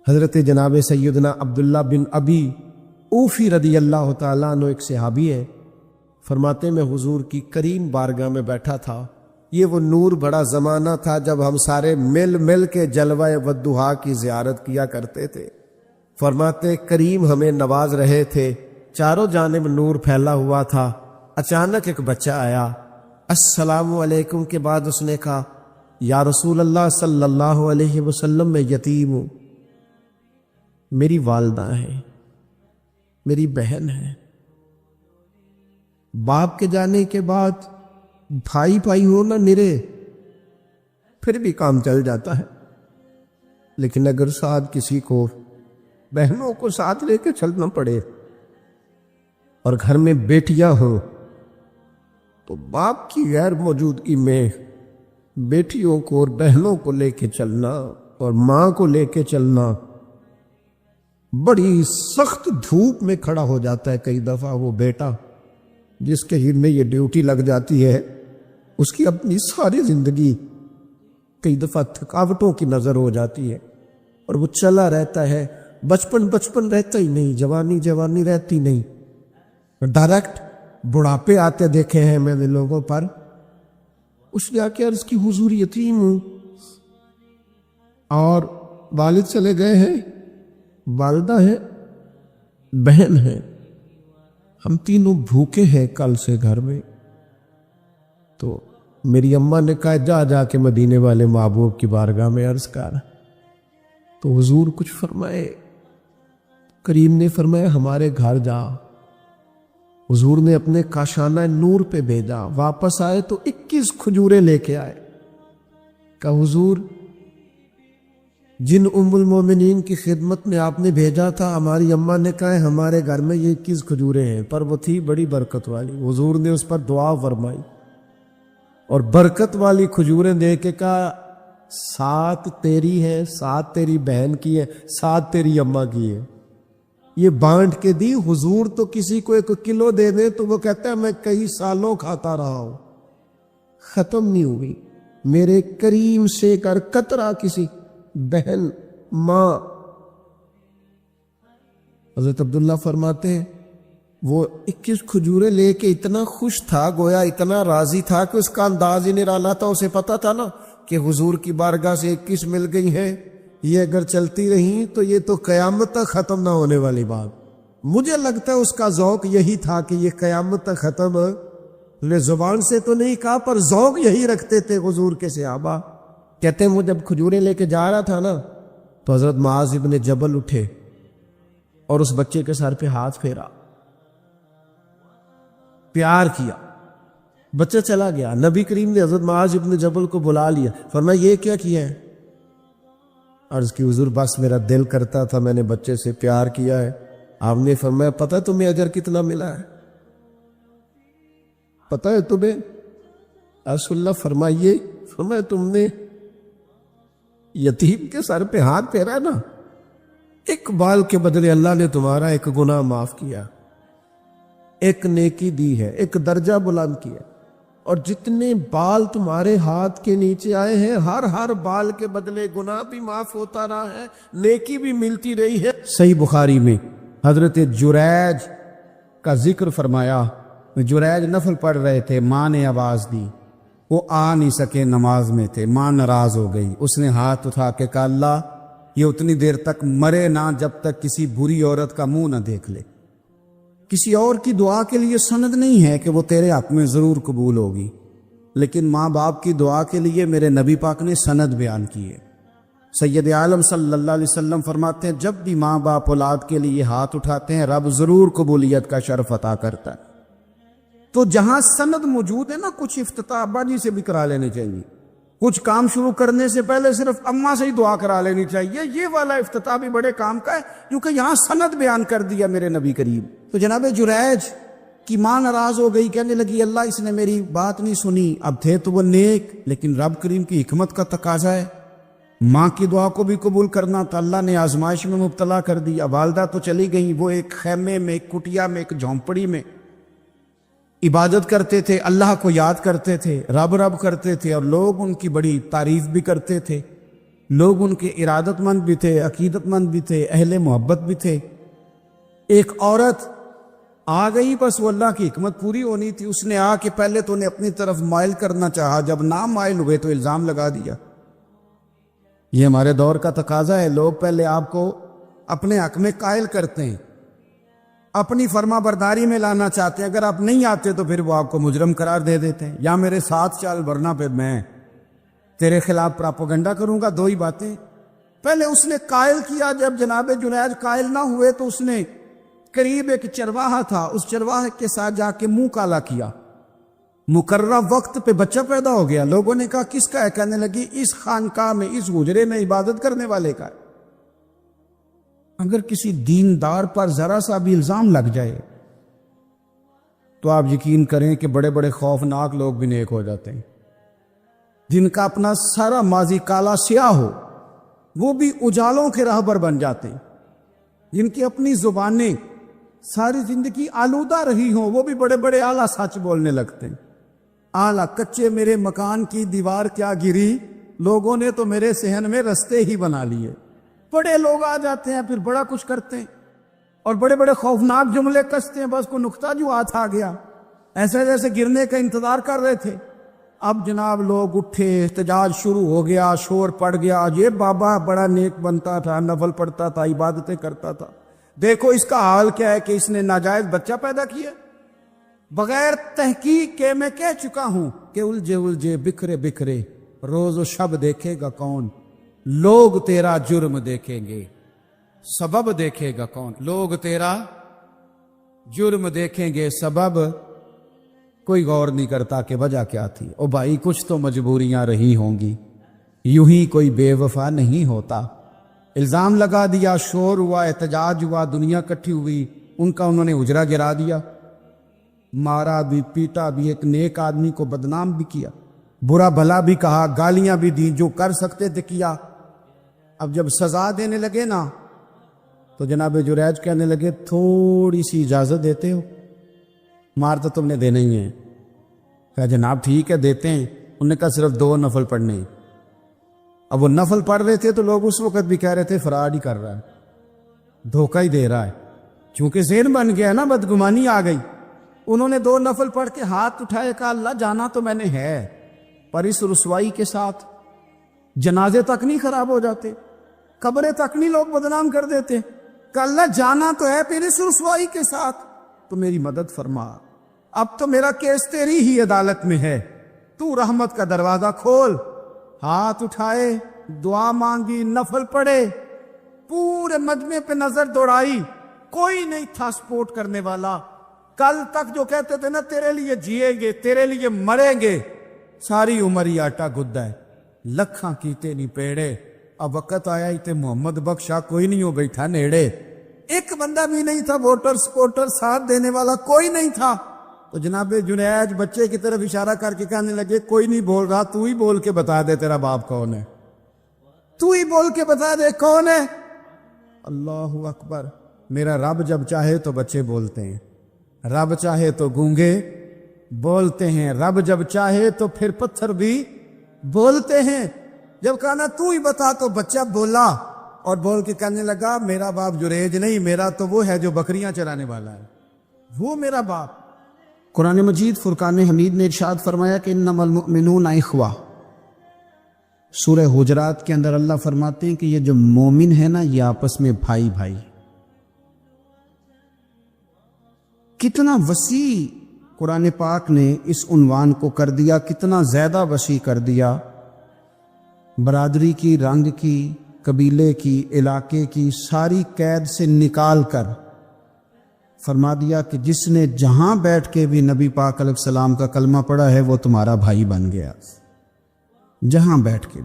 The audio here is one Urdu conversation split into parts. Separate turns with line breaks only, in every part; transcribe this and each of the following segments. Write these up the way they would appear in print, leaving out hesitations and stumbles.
حضرت جناب سیدنا عبداللہ بن ابی اوفی رضی اللہ تعالیٰ عنہ ایک صحابی ہے، فرماتے میں حضور کی کریم بارگاہ میں بیٹھا تھا۔ یہ وہ نور بڑا زمانہ تھا جب ہم سارے مل مل کے جلوہ والضحیٰ کی زیارت کیا کرتے تھے۔ فرماتے کریم ہمیں نواز رہے تھے، چاروں جانب نور پھیلا ہوا تھا۔ اچانک ایک بچہ آیا، السلام علیکم کے بعد اس نے کہا، یا رسول اللہ صلی اللہ علیہ وسلم میں یتیم ہوں، میری والدہ ہے، میری بہن ہے، باپ کے جانے کے بعد بھائی بھائی ہو نہ نرے پھر بھی کام چل جاتا ہے، لیکن اگر ساتھ کسی کو بہنوں کو ساتھ لے کے چلنا پڑے اور گھر میں بیٹیاں ہوں تو باپ کی غیر موجودگی میں بیٹیوں کو اور بہنوں کو لے کے چلنا اور ماں کو لے کے چلنا بڑی سخت دھوپ میں کھڑا ہو جاتا ہے۔ کئی دفعہ وہ بیٹا جس کے ہر میں یہ ڈیوٹی لگ جاتی ہے، اس کی اپنی ساری زندگی کئی دفعہ تھکاوٹوں کی نظر ہو جاتی ہے اور وہ چلا رہتا ہے، بچپن رہتا ہی نہیں، جوانی رہتی نہیں، ڈائریکٹ بڑھاپے آتے دیکھے ہیں میں نے لوگوں پر۔ اس نے آ کے عرض کی، حضور یتیم ہوں اور والد چلے گئے ہیں، والدہ ہے، بہن ہے، ہم تینوں بھوکے ہیں کل سے گھر میں۔ تو میری اماں نے کہا، جا کے مدینے والے محبوب کی بارگاہ میں عرض کر۔ تو حضور کچھ فرمائے، کریم نے فرمایا ہمارے گھر جا۔ حضور نے اپنے کاشانہ نور پہ بھیجا، واپس آئے تو 21 کھجوریں لے کے آئے۔ کہا حضور جن ام المومنین کی خدمت میں آپ نے بھیجا تھا، ہماری اماں نے کہا ہے ہمارے گھر میں یہ 21 کھجوریں ہیں، پر وہ تھی بڑی برکت والی۔ حضور نے اس پر دعا فرمائی اور برکت والی کھجوریں دے کے کہا، 7 تیری ہے، 7 تیری بہن کی ہے، 7 تیری اماں کی ہے۔ یہ بانٹ کے دی۔ حضور تو کسی کو 1 کلو دے دے تو وہ کہتا ہے میں کئی سالوں کھاتا رہا ہوں، ختم نہیں ہوئی۔ میرے کریم سے کر قطرہ کسی بہن ماں۔ حضرت عبداللہ فرماتے ہیں وہ 21 کھجوریں لے کے اتنا خوش تھا، گویا اتنا راضی تھا کہ اس کا انداز ہی نرالا تھا۔ اسے پتا تھا نا کہ حضور کی بارگاہ سے 21 مل گئی ہیں، یہ اگر چلتی رہیں تو یہ تو قیامت تک ختم نہ ہونے والی بات۔ مجھے لگتا ہے اس کا ذوق یہی تھا کہ یہ قیامت تک ختم، زبان سے تو نہیں کہا پر ذوق یہی رکھتے تھے حضور کے صحابہ۔ کہتے ہیں وہ جب کھجوریں لے کے جا رہا تھا نا تو حضرت معاذ ابن جبل اٹھے اور اس بچے کے سر پہ ہاتھ پھیرا، پیار کیا، بچہ چلا گیا۔ نبی کریم نے حضرت معاذ ابن جبل کو بلا لیا، فرمایا یہ کیا کیا ہے؟ عرض کی حضور بس میرا دل کرتا تھا، میں نے بچے سے پیار کیا ہے۔ آپ نے فرمایا پتہ ہے تمہیں اجر کتنا ملا ہے؟ پتہ ہے تمہیں؟ رسول اللہ فرمائیے۔ فرمایا تم نے یتیم کے سر پہ ہاتھ پھیرا نا، 1 بال کے بدلے اللہ نے تمہارا 1 گناہ معاف کیا، 1 نیکی دی ہے، 1 درجہ بلند کیا، اور جتنے بال تمہارے ہاتھ کے نیچے آئے ہیں ہر بال کے بدلے گناہ بھی معاف ہوتا رہا ہے، نیکی بھی ملتی رہی ہے۔ صحیح بخاری میں حضرت جریج کا ذکر فرمایا، جریج نفل پڑھ رہے تھے، ماں نے آواز دی، وہ آ نہیں سکے، نماز میں تھے، ماں ناراض ہو گئی، اس نے ہاتھ اٹھا کے کہا اللہ یہ اتنی دیر تک مرے نہ جب تک کسی بری عورت کا منہ نہ دیکھ لے۔ کسی اور کی دعا کے لیے سند نہیں ہے کہ وہ تیرے حق میں ضرور قبول ہوگی، لیکن ماں باپ کی دعا کے لیے میرے نبی پاک نے سند بیان کی ہے۔ سید عالم صلی اللہ علیہ وسلم فرماتے ہیں جب بھی ماں باپ اولاد کے لیے ہاتھ اٹھاتے ہیں رب ضرور قبولیت کا شرف عطا کرتا ہے۔ تو جہاں سند موجود ہے نا، کچھ افتتاح ابا جی سے بھی کرا لینے چاہیے، کچھ کام شروع کرنے سے پہلے صرف اماں سے ہی دعا کرا لینی چاہیے۔ یہ والا افتتاح بھی بڑے کام کا ہے کیونکہ یہاں سند بیان کر دیا میرے نبی کریم۔ تو جناب جریج کی ماں ناراض ہو گئی، کہنے لگی اللہ اس نے میری بات نہیں سنی۔ اب تھے تو وہ نیک، لیکن رب کریم کی حکمت کا تقاضا ہے، ماں کی دعا کو بھی قبول کرنا، تو اللہ نے آزمائش میں مبتلا کر دیا۔ والدہ تو چلی گئیں، وہ ایک خیمے میں، ایک کٹیا میں، ایک جھونپڑی میں عبادت کرتے تھے، اللہ کو یاد کرتے تھے، رب رب کرتے تھے، اور لوگ ان کی بڑی تعریف بھی کرتے تھے۔
لوگ ان کے ارادت مند بھی تھے، عقیدت مند بھی تھے، اہل محبت بھی تھے۔ ایک عورت آ گئی، بس وہ اللہ کی حکمت پوری ہونی تھی، اس نے آ کے پہلے تو انہیں اپنی طرف مائل کرنا چاہا، جب نہ مائل ہوئے تو الزام لگا دیا۔ یہ ہمارے دور کا تقاضا ہے، لوگ پہلے آپ کو اپنے حق میں قائل کرتے ہیں، اپنی فرما برداری میں لانا چاہتے ہیں، اگر آپ نہیں آتے تو پھر وہ آپ کو مجرم قرار دے دیتے ہیں، یا میرے ساتھ چل ورنہ پھر میں تیرے خلاف پراپوگنڈا کروں گا۔ دو ہی باتیں، پہلے اس نے قائل کیا، جب جناب جنید قائل نہ ہوئے تو اس نے قریب ایک چرواہا تھا، اس چرواہے کے ساتھ جا کے منہ کالا کیا، مقررہ وقت پہ بچہ پیدا ہو گیا۔ لوگوں نے کہا کس کا ہے؟ کہنے لگی اس خانقاہ میں، اس حجرے میں عبادت کرنے والے کا ہے۔ اگر کسی دیندار پر ذرا سا بھی الزام لگ جائے تو آپ یقین کریں کہ بڑے بڑے خوفناک لوگ بھی نیک ہو جاتے ہیں، جن کا اپنا سارا ماضی کالا سیاہ ہو وہ بھی اجالوں کے راہبر بن جاتے ہیں، جن کی اپنی زبانیں ساری زندگی آلودہ رہی ہوں وہ بھی بڑے بڑے اعلیٰ سچ بولنے لگتے ہیں۔ اعلیٰ کچے میرے مکان کی دیوار کیا گری، لوگوں نے تو میرے صحن میں رستے ہی بنا لیے۔ بڑے لوگ آ جاتے ہیں، پھر بڑا کچھ کرتے ہیں اور بڑے بڑے خوفناک جملے کستے ہیں، بس کو نقطہ جو ہاتھ آ گیا ایسے جیسے گرنے کا انتظار کر رہے تھے۔ اب جناب لوگ اٹھے، احتجاج شروع ہو گیا، شور پڑ گیا، یہ بابا بڑا نیک بنتا تھا، نفل پڑھتا تھا، عبادتیں کرتا تھا، دیکھو اس کا حال کیا ہے کہ اس نے ناجائز بچہ پیدا کیا۔ بغیر تحقیق کے میں کہہ چکا ہوں کہ الجھے الجھے بکھرے بکھرے روز و شب دیکھے گا کون، لوگ تیرا جرم دیکھیں گے، سبب دیکھے گا کون؟ لوگ تیرا جرم دیکھیں گے، سبب کوئی غور نہیں کرتا کہ وجہ کیا تھی۔ او بھائی کچھ تو مجبوریاں رہی ہوں گی، یوں ہی کوئی بے وفا نہیں ہوتا۔ الزام لگا دیا، شور ہوا، احتجاج ہوا، دنیا کٹھی ہوئی، ان کا انہوں نے حجرہ گرا دیا، مارا بھی، پیٹا بھی، ایک نیک آدمی کو بدنام بھی کیا، برا بھلا بھی کہا، گالیاں بھی دی، جو کر سکتے تھے کیا۔ اب جب سزا دینے لگے نا تو جناب جریج کہنے لگے تھوڑی سی اجازت دیتے ہو، مار تو تم نے دینا ہی ہے۔ کہا جناب ٹھیک ہے دیتے ہیں۔ انہوں نے کہا صرف 2 نفل پڑھنے ہیں۔ اب وہ نفل پڑھ رہے تھے تو لوگ اس وقت بھی کہہ رہے تھے فراڈ ہی کر رہا ہے، دھوکہ ہی دے رہا ہے، چونکہ ذہن بن گیا نا، بدگمانی آ گئی۔ انہوں نے 2 نفل پڑھ کے ہاتھ اٹھائے، کہا اللہ جانا تو میں نے ہے، پر اس رسوائی کے ساتھ جنازے تک نہیں خراب ہو جاتے، قبریں تک نہیں لوگ بدنام کر دیتے، کہ اللہ جانا تو ہے پھر اس رسوائی کے ساتھ، تو میری مدد فرما، اب تو میرا کیس تیری ہی عدالت میں ہے، تو رحمت کا دروازہ کھول۔ ہاتھ اٹھائے، دعا مانگی، نفل پڑھے، پورے مجمع پہ نظر دوڑائی، کوئی نہیں تھا سپورٹ کرنے والا۔ کل تک جو کہتے تھے نا تیرے لیے جیئیں گے، تیرے لیے مریں گے، ساری عمر ہی آٹا گدہ ہے، لکھاں کیتے نہیں پیڑے، اب وقت آیا ہی تے محمد بخشا کوئی نہیں ہو بیٹھا نیڑے، ایک بندہ بھی نہیں تھا ووٹر سپورٹر ساتھ دینے والا کوئی نہیں تھا۔ تو جناب جنید بچے کی طرف اشارہ کر کے کہنے لگے کوئی نہیں بول رہا، تو ہی بول کے بتا دے تیرا باپ کون ہے، تو ہی بول کے بتا دے کون ہے۔ اللہ اکبر، میرا رب جب چاہے تو بچے بولتے ہیں، رب چاہے تو گونگے بولتے ہیں، رب جب چاہے تو پھر پتھر بھی بولتے ہیں۔ جب کہا نا تو ہی بتا تو بچہ بولا، اور بول کے کہنے لگا میرا باپ جریج نہیں، میرا تو وہ ہے جو بکریاں چرانے والا ہے، وہ میرا باپ۔ قرآن مجید فرقان حمید نے ارشاد فرمایا کہ انما المؤمنون اخوہ۔ سورہ حجرات کے اندر اللہ فرماتے ہیں کہ یہ جو مومن ہے نا یہ آپس میں بھائی بھائی۔ کتنا وسیع قرآن پاک نے اس عنوان کو کر دیا، کتنا زیادہ وسیع کر دیا، برادری کی، رنگ کی، قبیلے کی، علاقے کی ساری قید سے نکال کر فرما دیا کہ جس نے جہاں بیٹھ کے بھی نبی پاک علیہ السلام کا کلمہ پڑھا ہے وہ تمہارا بھائی بن گیا، جہاں بیٹھ کے۔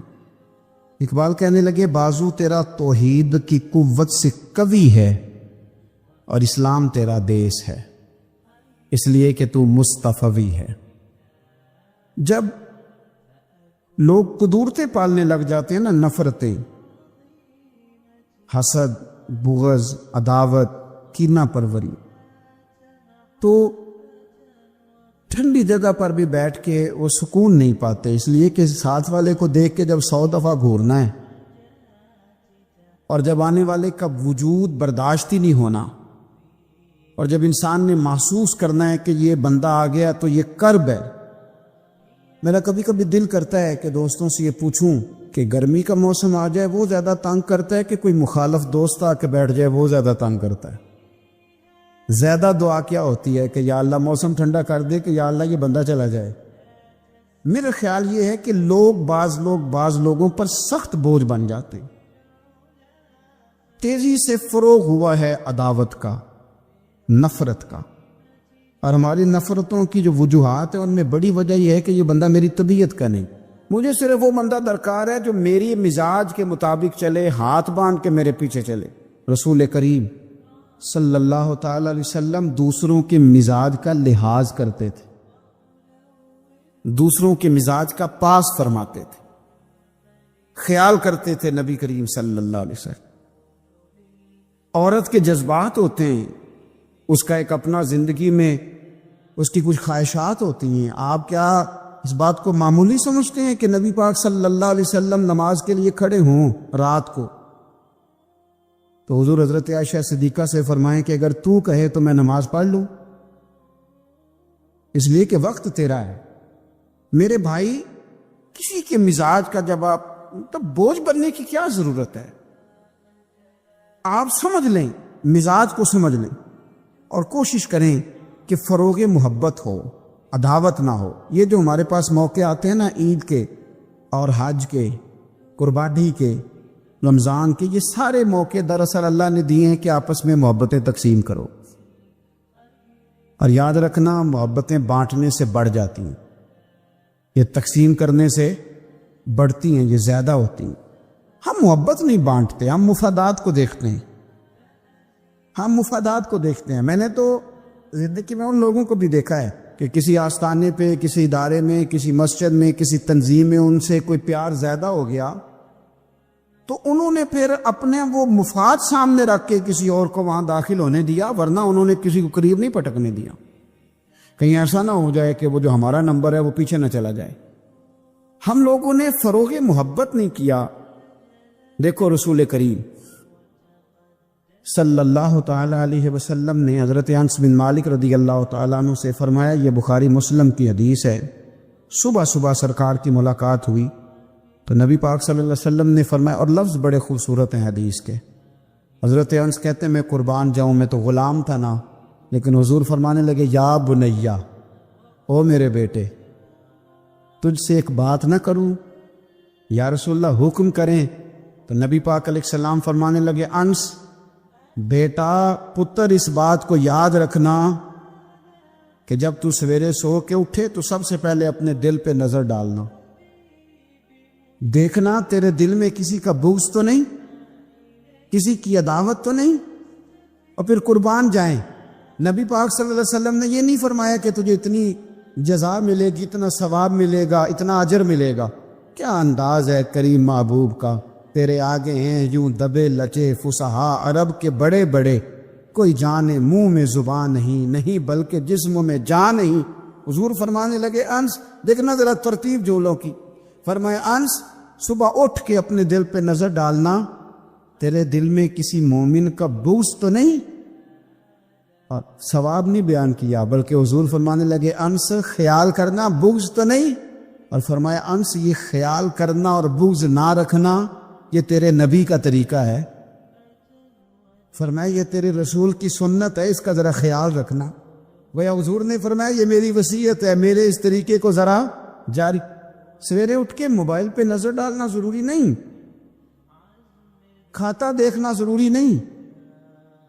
اقبال کہنے لگے بازو تیرا توحید کی قوت سے قوی ہے اور اسلام تیرا دیس ہے، اس لیے کہ تو مصطفی ہے۔ جب لوگ قدورتیں پالنے لگ جاتے ہیں نا، نفرتیں، حسد، بغض، عداوت، کینہ پروری، تو ٹھنڈی جگہ پر بھی بیٹھ کے وہ سکون نہیں پاتے، اس لیے کہ ساتھ والے کو دیکھ کے جب 100 دفعہ گھورنا ہے اور جب آنے والے کا وجود برداشت ہی نہیں ہونا، اور جب انسان نے محسوس کرنا ہے کہ یہ بندہ آ گیا تو یہ کرب ہے۔ میرا کبھی کبھی دل کرتا ہے کہ دوستوں سے یہ پوچھوں کہ گرمی کا موسم آ جائے وہ زیادہ تنگ کرتا ہے کہ کوئی مخالف دوست آ کے بیٹھ جائے وہ زیادہ تنگ کرتا ہے؟ زیادہ دعا کیا ہوتی ہے کہ یا اللہ موسم ٹھنڈا کر دے، کہ یا اللہ یہ بندہ چلا جائے؟ میرا خیال یہ ہے کہ بعض لوگوں پر سخت بوجھ بن جاتے ہیں۔ تیزی سے فروغ ہوا ہے عداوت کا، نفرت کا، اور ہماری نفرتوں کی جو وجوہات ہیں ان میں بڑی وجہ یہ ہے کہ یہ بندہ میری طبیعت کا نہیں۔ مجھے صرف وہ بندہ درکار ہے جو میری مزاج کے مطابق چلے، ہاتھ باندھ کے میرے پیچھے چلے۔ رسول کریم صلی اللہ تعالی علیہ وسلم دوسروں کے مزاج کا لحاظ کرتے تھے، دوسروں کے مزاج کا پاس فرماتے تھے، خیال کرتے تھے نبی کریم صلی اللہ علیہ وسلم۔ عورت کے جذبات ہوتے ہیں، اس کا ایک اپنا زندگی میں اس کی کچھ خواہشات ہوتی ہیں۔ آپ کیا اس بات کو معمولی سمجھتے ہیں کہ نبی پاک صلی اللہ علیہ وسلم نماز کے لیے کھڑے ہوں رات کو تو حضور حضرت عائشہ صدیقہ سے فرمائیں کہ اگر تو کہے تو میں نماز پڑھ لوں، اس لیے کہ وقت تیرا ہے۔ میرے بھائی، کسی کے مزاج کا جب آپ تب بوجھ بننے کی کیا ضرورت ہے؟ آپ سمجھ لیں، مزاج کو سمجھ لیں اور کوشش کریں کہ فروغ محبت ہو، عداوت نہ ہو۔ یہ جو ہمارے پاس موقع آتے ہیں نا، عید کے اور حج کے، قربانی کے، رمضان کے، یہ سارے موقع دراصل اللہ نے دیے ہیں کہ آپس میں محبتیں تقسیم کرو۔ اور یاد رکھنا، محبتیں بانٹنے سے بڑھ جاتی ہیں، یہ تقسیم کرنے سے بڑھتی ہیں، یہ زیادہ ہوتی ہیں۔ ہم محبت نہیں بانٹتے، ہم مفادات کو دیکھتے ہیں، ہم مفادات کو دیکھتے ہیں۔ میں نے تو زندگی میں ان لوگوں کو بھی دیکھا ہے کہ کسی آستانے پہ، کسی ادارے میں، کسی مسجد میں، کسی تنظیم میں ان سے کوئی پیار زیادہ ہو گیا تو انہوں نے پھر اپنے وہ مفاد سامنے رکھ کے کسی اور کو وہاں داخل ہونے دیا، ورنہ انہوں نے کسی کو قریب نہیں پٹکنے دیا، کہیں ایسا نہ ہو جائے کہ وہ جو ہمارا نمبر ہے وہ پیچھے نہ چلا جائے۔ ہم لوگوں نے فروغ محبت نہیں کیا۔ دیکھو رسول کریم صلی اللہ تعالی علیہ وسلم نے حضرت انس بن مالک رضی اللہ تعالیٰ عنہ سے فرمایا، یہ بخاری مسلم کی حدیث ہے، صبح صبح سرکار کی ملاقات ہوئی تو نبی پاک صلی اللہ علیہ وسلم نے فرمایا، اور لفظ بڑے خوبصورت ہیں حدیث کے۔ حضرت انس کہتے ہیں میں قربان جاؤں، میں تو غلام تھا نا، لیکن حضور فرمانے لگے، یا بنیا، او میرے بیٹے، تجھ سے ایک بات نہ کروں؟ یا رسول اللہ حکم کریں۔ تو نبی پاک علیہ السلام فرمانے لگے، انس بیٹا، پتر، اس بات کو یاد رکھنا کہ جب تو سویرے سو کے اٹھے تو سب سے پہلے اپنے دل پہ نظر ڈالنا، دیکھنا تیرے دل میں کسی کا بغض تو نہیں، کسی کی عداوت تو نہیں، اور پھر قربان جائیں۔ نبی پاک صلی اللہ علیہ وسلم نے یہ نہیں فرمایا کہ تجھے اتنی جزا ملے گی، اتنا ثواب ملے گا، اتنا اجر ملے گا۔ کیا انداز ہے کریم محبوب کا، تیرے آگے ہیں یوں دبے لچے فصحا عرب کے بڑے بڑے، کوئی جانے منہ میں زبان نہیں بلکہ جسم میں جان نہیں۔ حضور فرمانے لگے، انس دیکھنا ذرا ترتیب جملوں کی، فرمایا انس صبح اٹھ کے اپنے دل پہ نظر ڈالنا، تیرے دل میں کسی مومن کا بغض تو نہیں۔ اور ثواب نہیں بیان کیا، بلکہ حضور فرمانے لگے، انس خیال کرنا، بغض تو نہیں۔ اور فرمایا، انس یہ خیال کرنا اور بغض نہ رکھنا یہ تیرے نبی کا طریقہ ہے۔ فرمایا یہ تیرے رسول کی سنت ہے، اس کا ذرا خیال رکھنا۔ گویا حضور نے فرمایا یہ میری وصیت ہے، میرے اس طریقے کو ذرا جاری۔ سویرے اٹھ کے موبائل پہ نظر ڈالنا ضروری نہیں، کھاتا دیکھنا ضروری نہیں،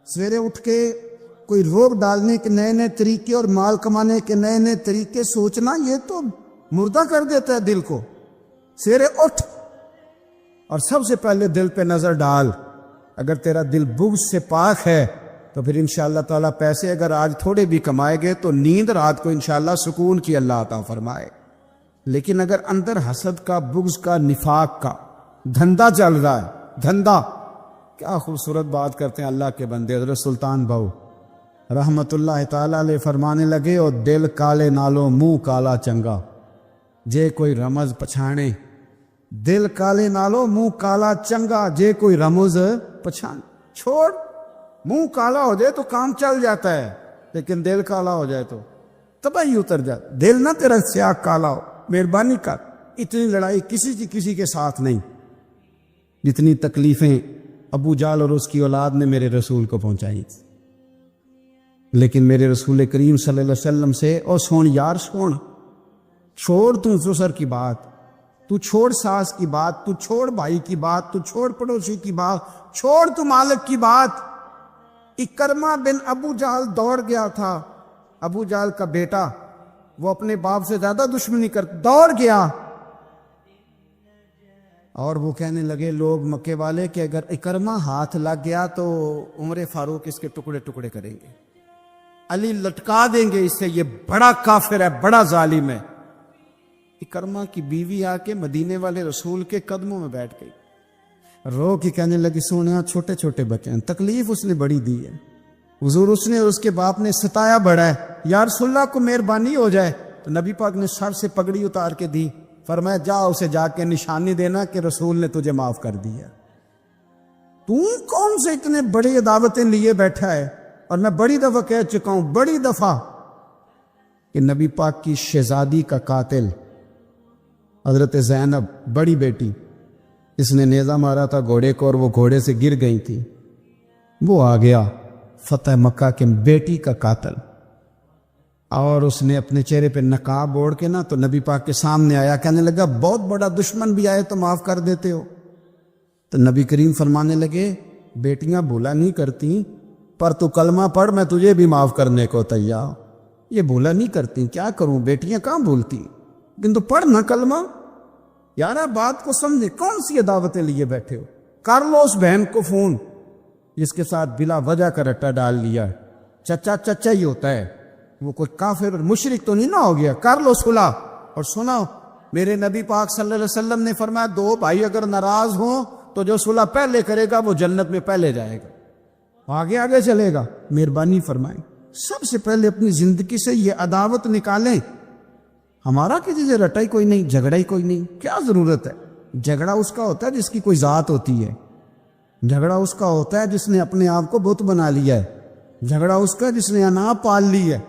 سویرے اٹھ کے کوئی روک ڈالنے کے نئے نئے طریقے اور مال کمانے کے نئے نئے طریقے سوچنا، یہ تو مردہ کر دیتا ہے دل کو۔ سویرے اٹھ اور سب سے پہلے دل پہ نظر ڈال۔ اگر تیرا دل بغض سے پاک ہے تو پھر انشاءاللہ تعالیٰ پیسے اگر آج تھوڑے بھی کمائے گے تو نیند رات کو انشاءاللہ سکون کی اللہ عطا فرمائے۔ لیکن اگر اندر حسد کا، بغض کا، نفاق کا دھندا چل رہا ہے، دھندا، کیا خوبصورت بات کرتے ہیں اللہ کے بندے۔ حضرت سلطان بہو رحمت اللہ تعالیٰ علیہ فرمانے لگے، اور دل کالے نالو منہ کالا چنگا، جے کوئی رمز پچھانے دل کالے نالو منہ کالا چنگا جے کوئی رمز پچھان. چھوڑ, منہ کالا ہو جائے تو کام چل جاتا ہے, لیکن دل کالا ہو جائے تو تباہی اتر جاتا. دل نہ تیرا سیاہ کالا ہو, مہربانی کر. اتنی لڑائی کسی کے ساتھ نہیں جتنی تکلیفیں ابو جہل اور اس کی اولاد نے میرے رسول کو پہنچائی. لیکن میرے رسول کریم صلی اللہ علیہ وسلم سے او سون یار سون, چھوڑ تو سسر کی بات, تو چھوڑ ساس کی بات, تو چھوڑ بھائی کی بات, تو چھوڑ پڑوسی کی بات, چھوڑ تو مالک کی بات. اکرمہ بن ابو جہل دوڑ گیا تھا, ابو جہل کا بیٹا, وہ اپنے باپ سے زیادہ دشمنی دوڑ گیا. اور وہ کہنے لگے لوگ مکے والے کہ اگر اکرمہ ہاتھ لگ گیا تو عمر فاروق اس کے ٹکڑے ٹکڑے کریں گے, علی لٹکا دیں گے اس سے, یہ بڑا کافر ہے, بڑا ظالم ہے. اکرمہ کی بیوی آ کے مدینے والے رسول کے قدموں میں بیٹھ گئی, رو کے کہنے لگی سونیا چھوٹے چھوٹے بچے ہیں, تکلیف اس نے بڑی دی ہے, حضور اس نے اور اس کے باپ نے ستایا بڑا ہے, یا رسول اللہ کو مہربانی ہو جائے. تو نبی پاک نے سر سے پگڑی اتار کے دی, فرمایا جا اسے جا کے نشانی دینا کہ رسول نے تجھے معاف کر دیا. تو کون سے اتنے بڑی عداوتیں لیے بیٹھا ہے؟ اور میں بڑی دفعہ کہہ چکا ہوں, بڑی دفعہ, کہ نبی پاک کی شہزادی کا قاتل حضرت زینب بڑی بیٹی, اس نے نیزہ مارا تھا گھوڑے کو اور وہ گھوڑے سے گر گئی تھی, وہ آ گیا فتح مکہ کے بیٹی کا قاتل, اور اس نے اپنے چہرے پہ نقاب اوڑھ کے نا تو نبی پاک کے سامنے آیا, کہنے لگا بہت بڑا دشمن بھی آئے تو معاف کر دیتے ہو. تو نبی کریم فرمانے لگے بیٹیاں بھولا نہیں کرتی, پر تو کلمہ پڑھ میں تجھے بھی معاف کرنے کو تیار. یہ بھولا نہیں کرتی, کیا کروں, بیٹیاں کہاں بھولتی, لیکن تو پڑھ نہ کلمہ. یار بات کو سمجھے, کون سی دعوتیں لیے بیٹھے ہو. کر لو اس بہن کو فون جس کے ساتھ بلا وجہ کا رٹا ڈال لیا ہے, چچا چچا ہی ہوتا ہے, وہ کوئی کافر اور مشرک تو نہیں نہ ہو گیا. کر لو صلح. اور سنو, میرے نبی پاک صلی اللہ علیہ وسلم نے فرمایا دو بھائی اگر ناراض ہوں تو جو صلح پہلے کرے گا وہ جنت میں پہلے جائے گا, آگے آگے چلے گا. مہربانی فرمائیں سب سے پہلے اپنی زندگی سے یہ عداوت نکالیں. ہمارا کسی سے رٹائی کوئی نہیں, جھگڑا ہی کوئی نہیں, کیا ضرورت ہے. جھگڑا اس کا ہوتا ہے جس کی کوئی ذات ہوتی ہے, جھگڑا اس کا ہوتا ہے جس نے اپنے آپ کو بت بنا لیا ہے, جھگڑا اس کا جس نے انا پال لی ہے,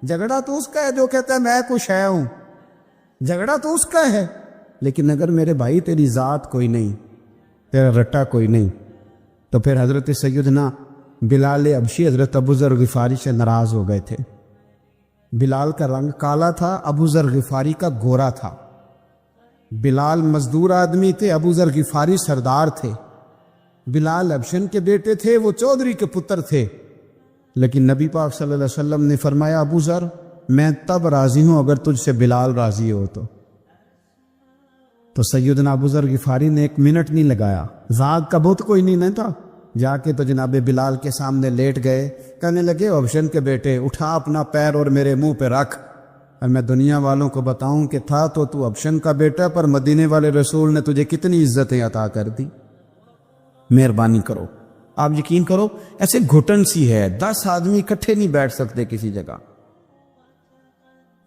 جھگڑا تو اس کا ہے جو کہتا ہے میں کچھ ہے ہوں, جھگڑا تو اس کا ہے. لیکن اگر میرے بھائی تیری ذات کوئی نہیں, تیرا رٹا کوئی نہیں, تو پھر حضرت سیدنا بلال حبشی حضرت ابو ذر غفاری سے ناراض ہو گئے تھے. بلال کا رنگ کالا تھا, ابو ذر غفاری کا گورا تھا. بلال مزدور آدمی تھے, ابو ذر غفاری سردار تھے. بلال حبشن کے بیٹے تھے, وہ چودھری کے پتر تھے. لیکن نبی پاک صلی اللہ علیہ وسلم نے فرمایا ابو ذر میں تب راضی ہوں اگر تجھ سے بلال راضی ہو تو سیدنا ابو ذر غفاری نے 1 منٹ نہیں لگایا, ذات کا بت کوئی نہیں تھا, جا کے تو جناب بلال کے سامنے لیٹ گئے. کہنے لگے حبشن کے بیٹے اٹھا اپنا پیر اور میرے منہ پہ رکھ, اور میں دنیا والوں کو بتاؤں کہ تھا تو حبشن کا بیٹا, پر مدینے والے رسول نے تجھے کتنی عزتیں عطا کر دی. مہربانی کرو, آپ یقین کرو ایسے گھٹن سی ہے, 10 آدمی اکٹھے نہیں بیٹھ سکتے کسی جگہ.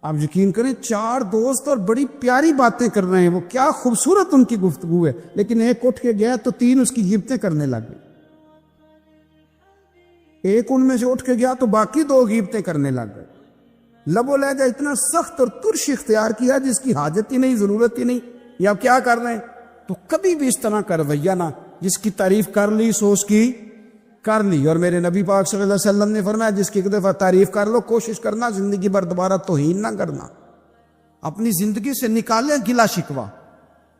آپ یقین کریں 4 دوست اور بڑی پیاری باتیں کر رہے ہیں, وہ کیا خوبصورت ان کی گفتگو ہے, لیکن ایک اٹھ کے گیا تو 3 اس کی غیبتیں کرنے لگ گئے. ایک ان میں سے اٹھ کے گیا تو باقی 2 غیبتیں کرنے لگ گئے. لب و لہجہ اتنا سخت اور ترش اختیار کیا جس کی حاجت ہی نہیں, ضرورت ہی نہیں. یہ آپ کیا کر رہے ہیں؟ تو کبھی بھی اس طرح کا رویہ نہ, جس کی تعریف کر لی سو اس کی کر لی. اور میرے نبی پاک صلی اللہ علیہ وسلم نے فرمایا جس کی ایک دفعہ تعریف کر لو کوشش کرنا زندگی بھر دوبارہ توہین نہ کرنا. اپنی زندگی سے نکالیں گلا شکوا,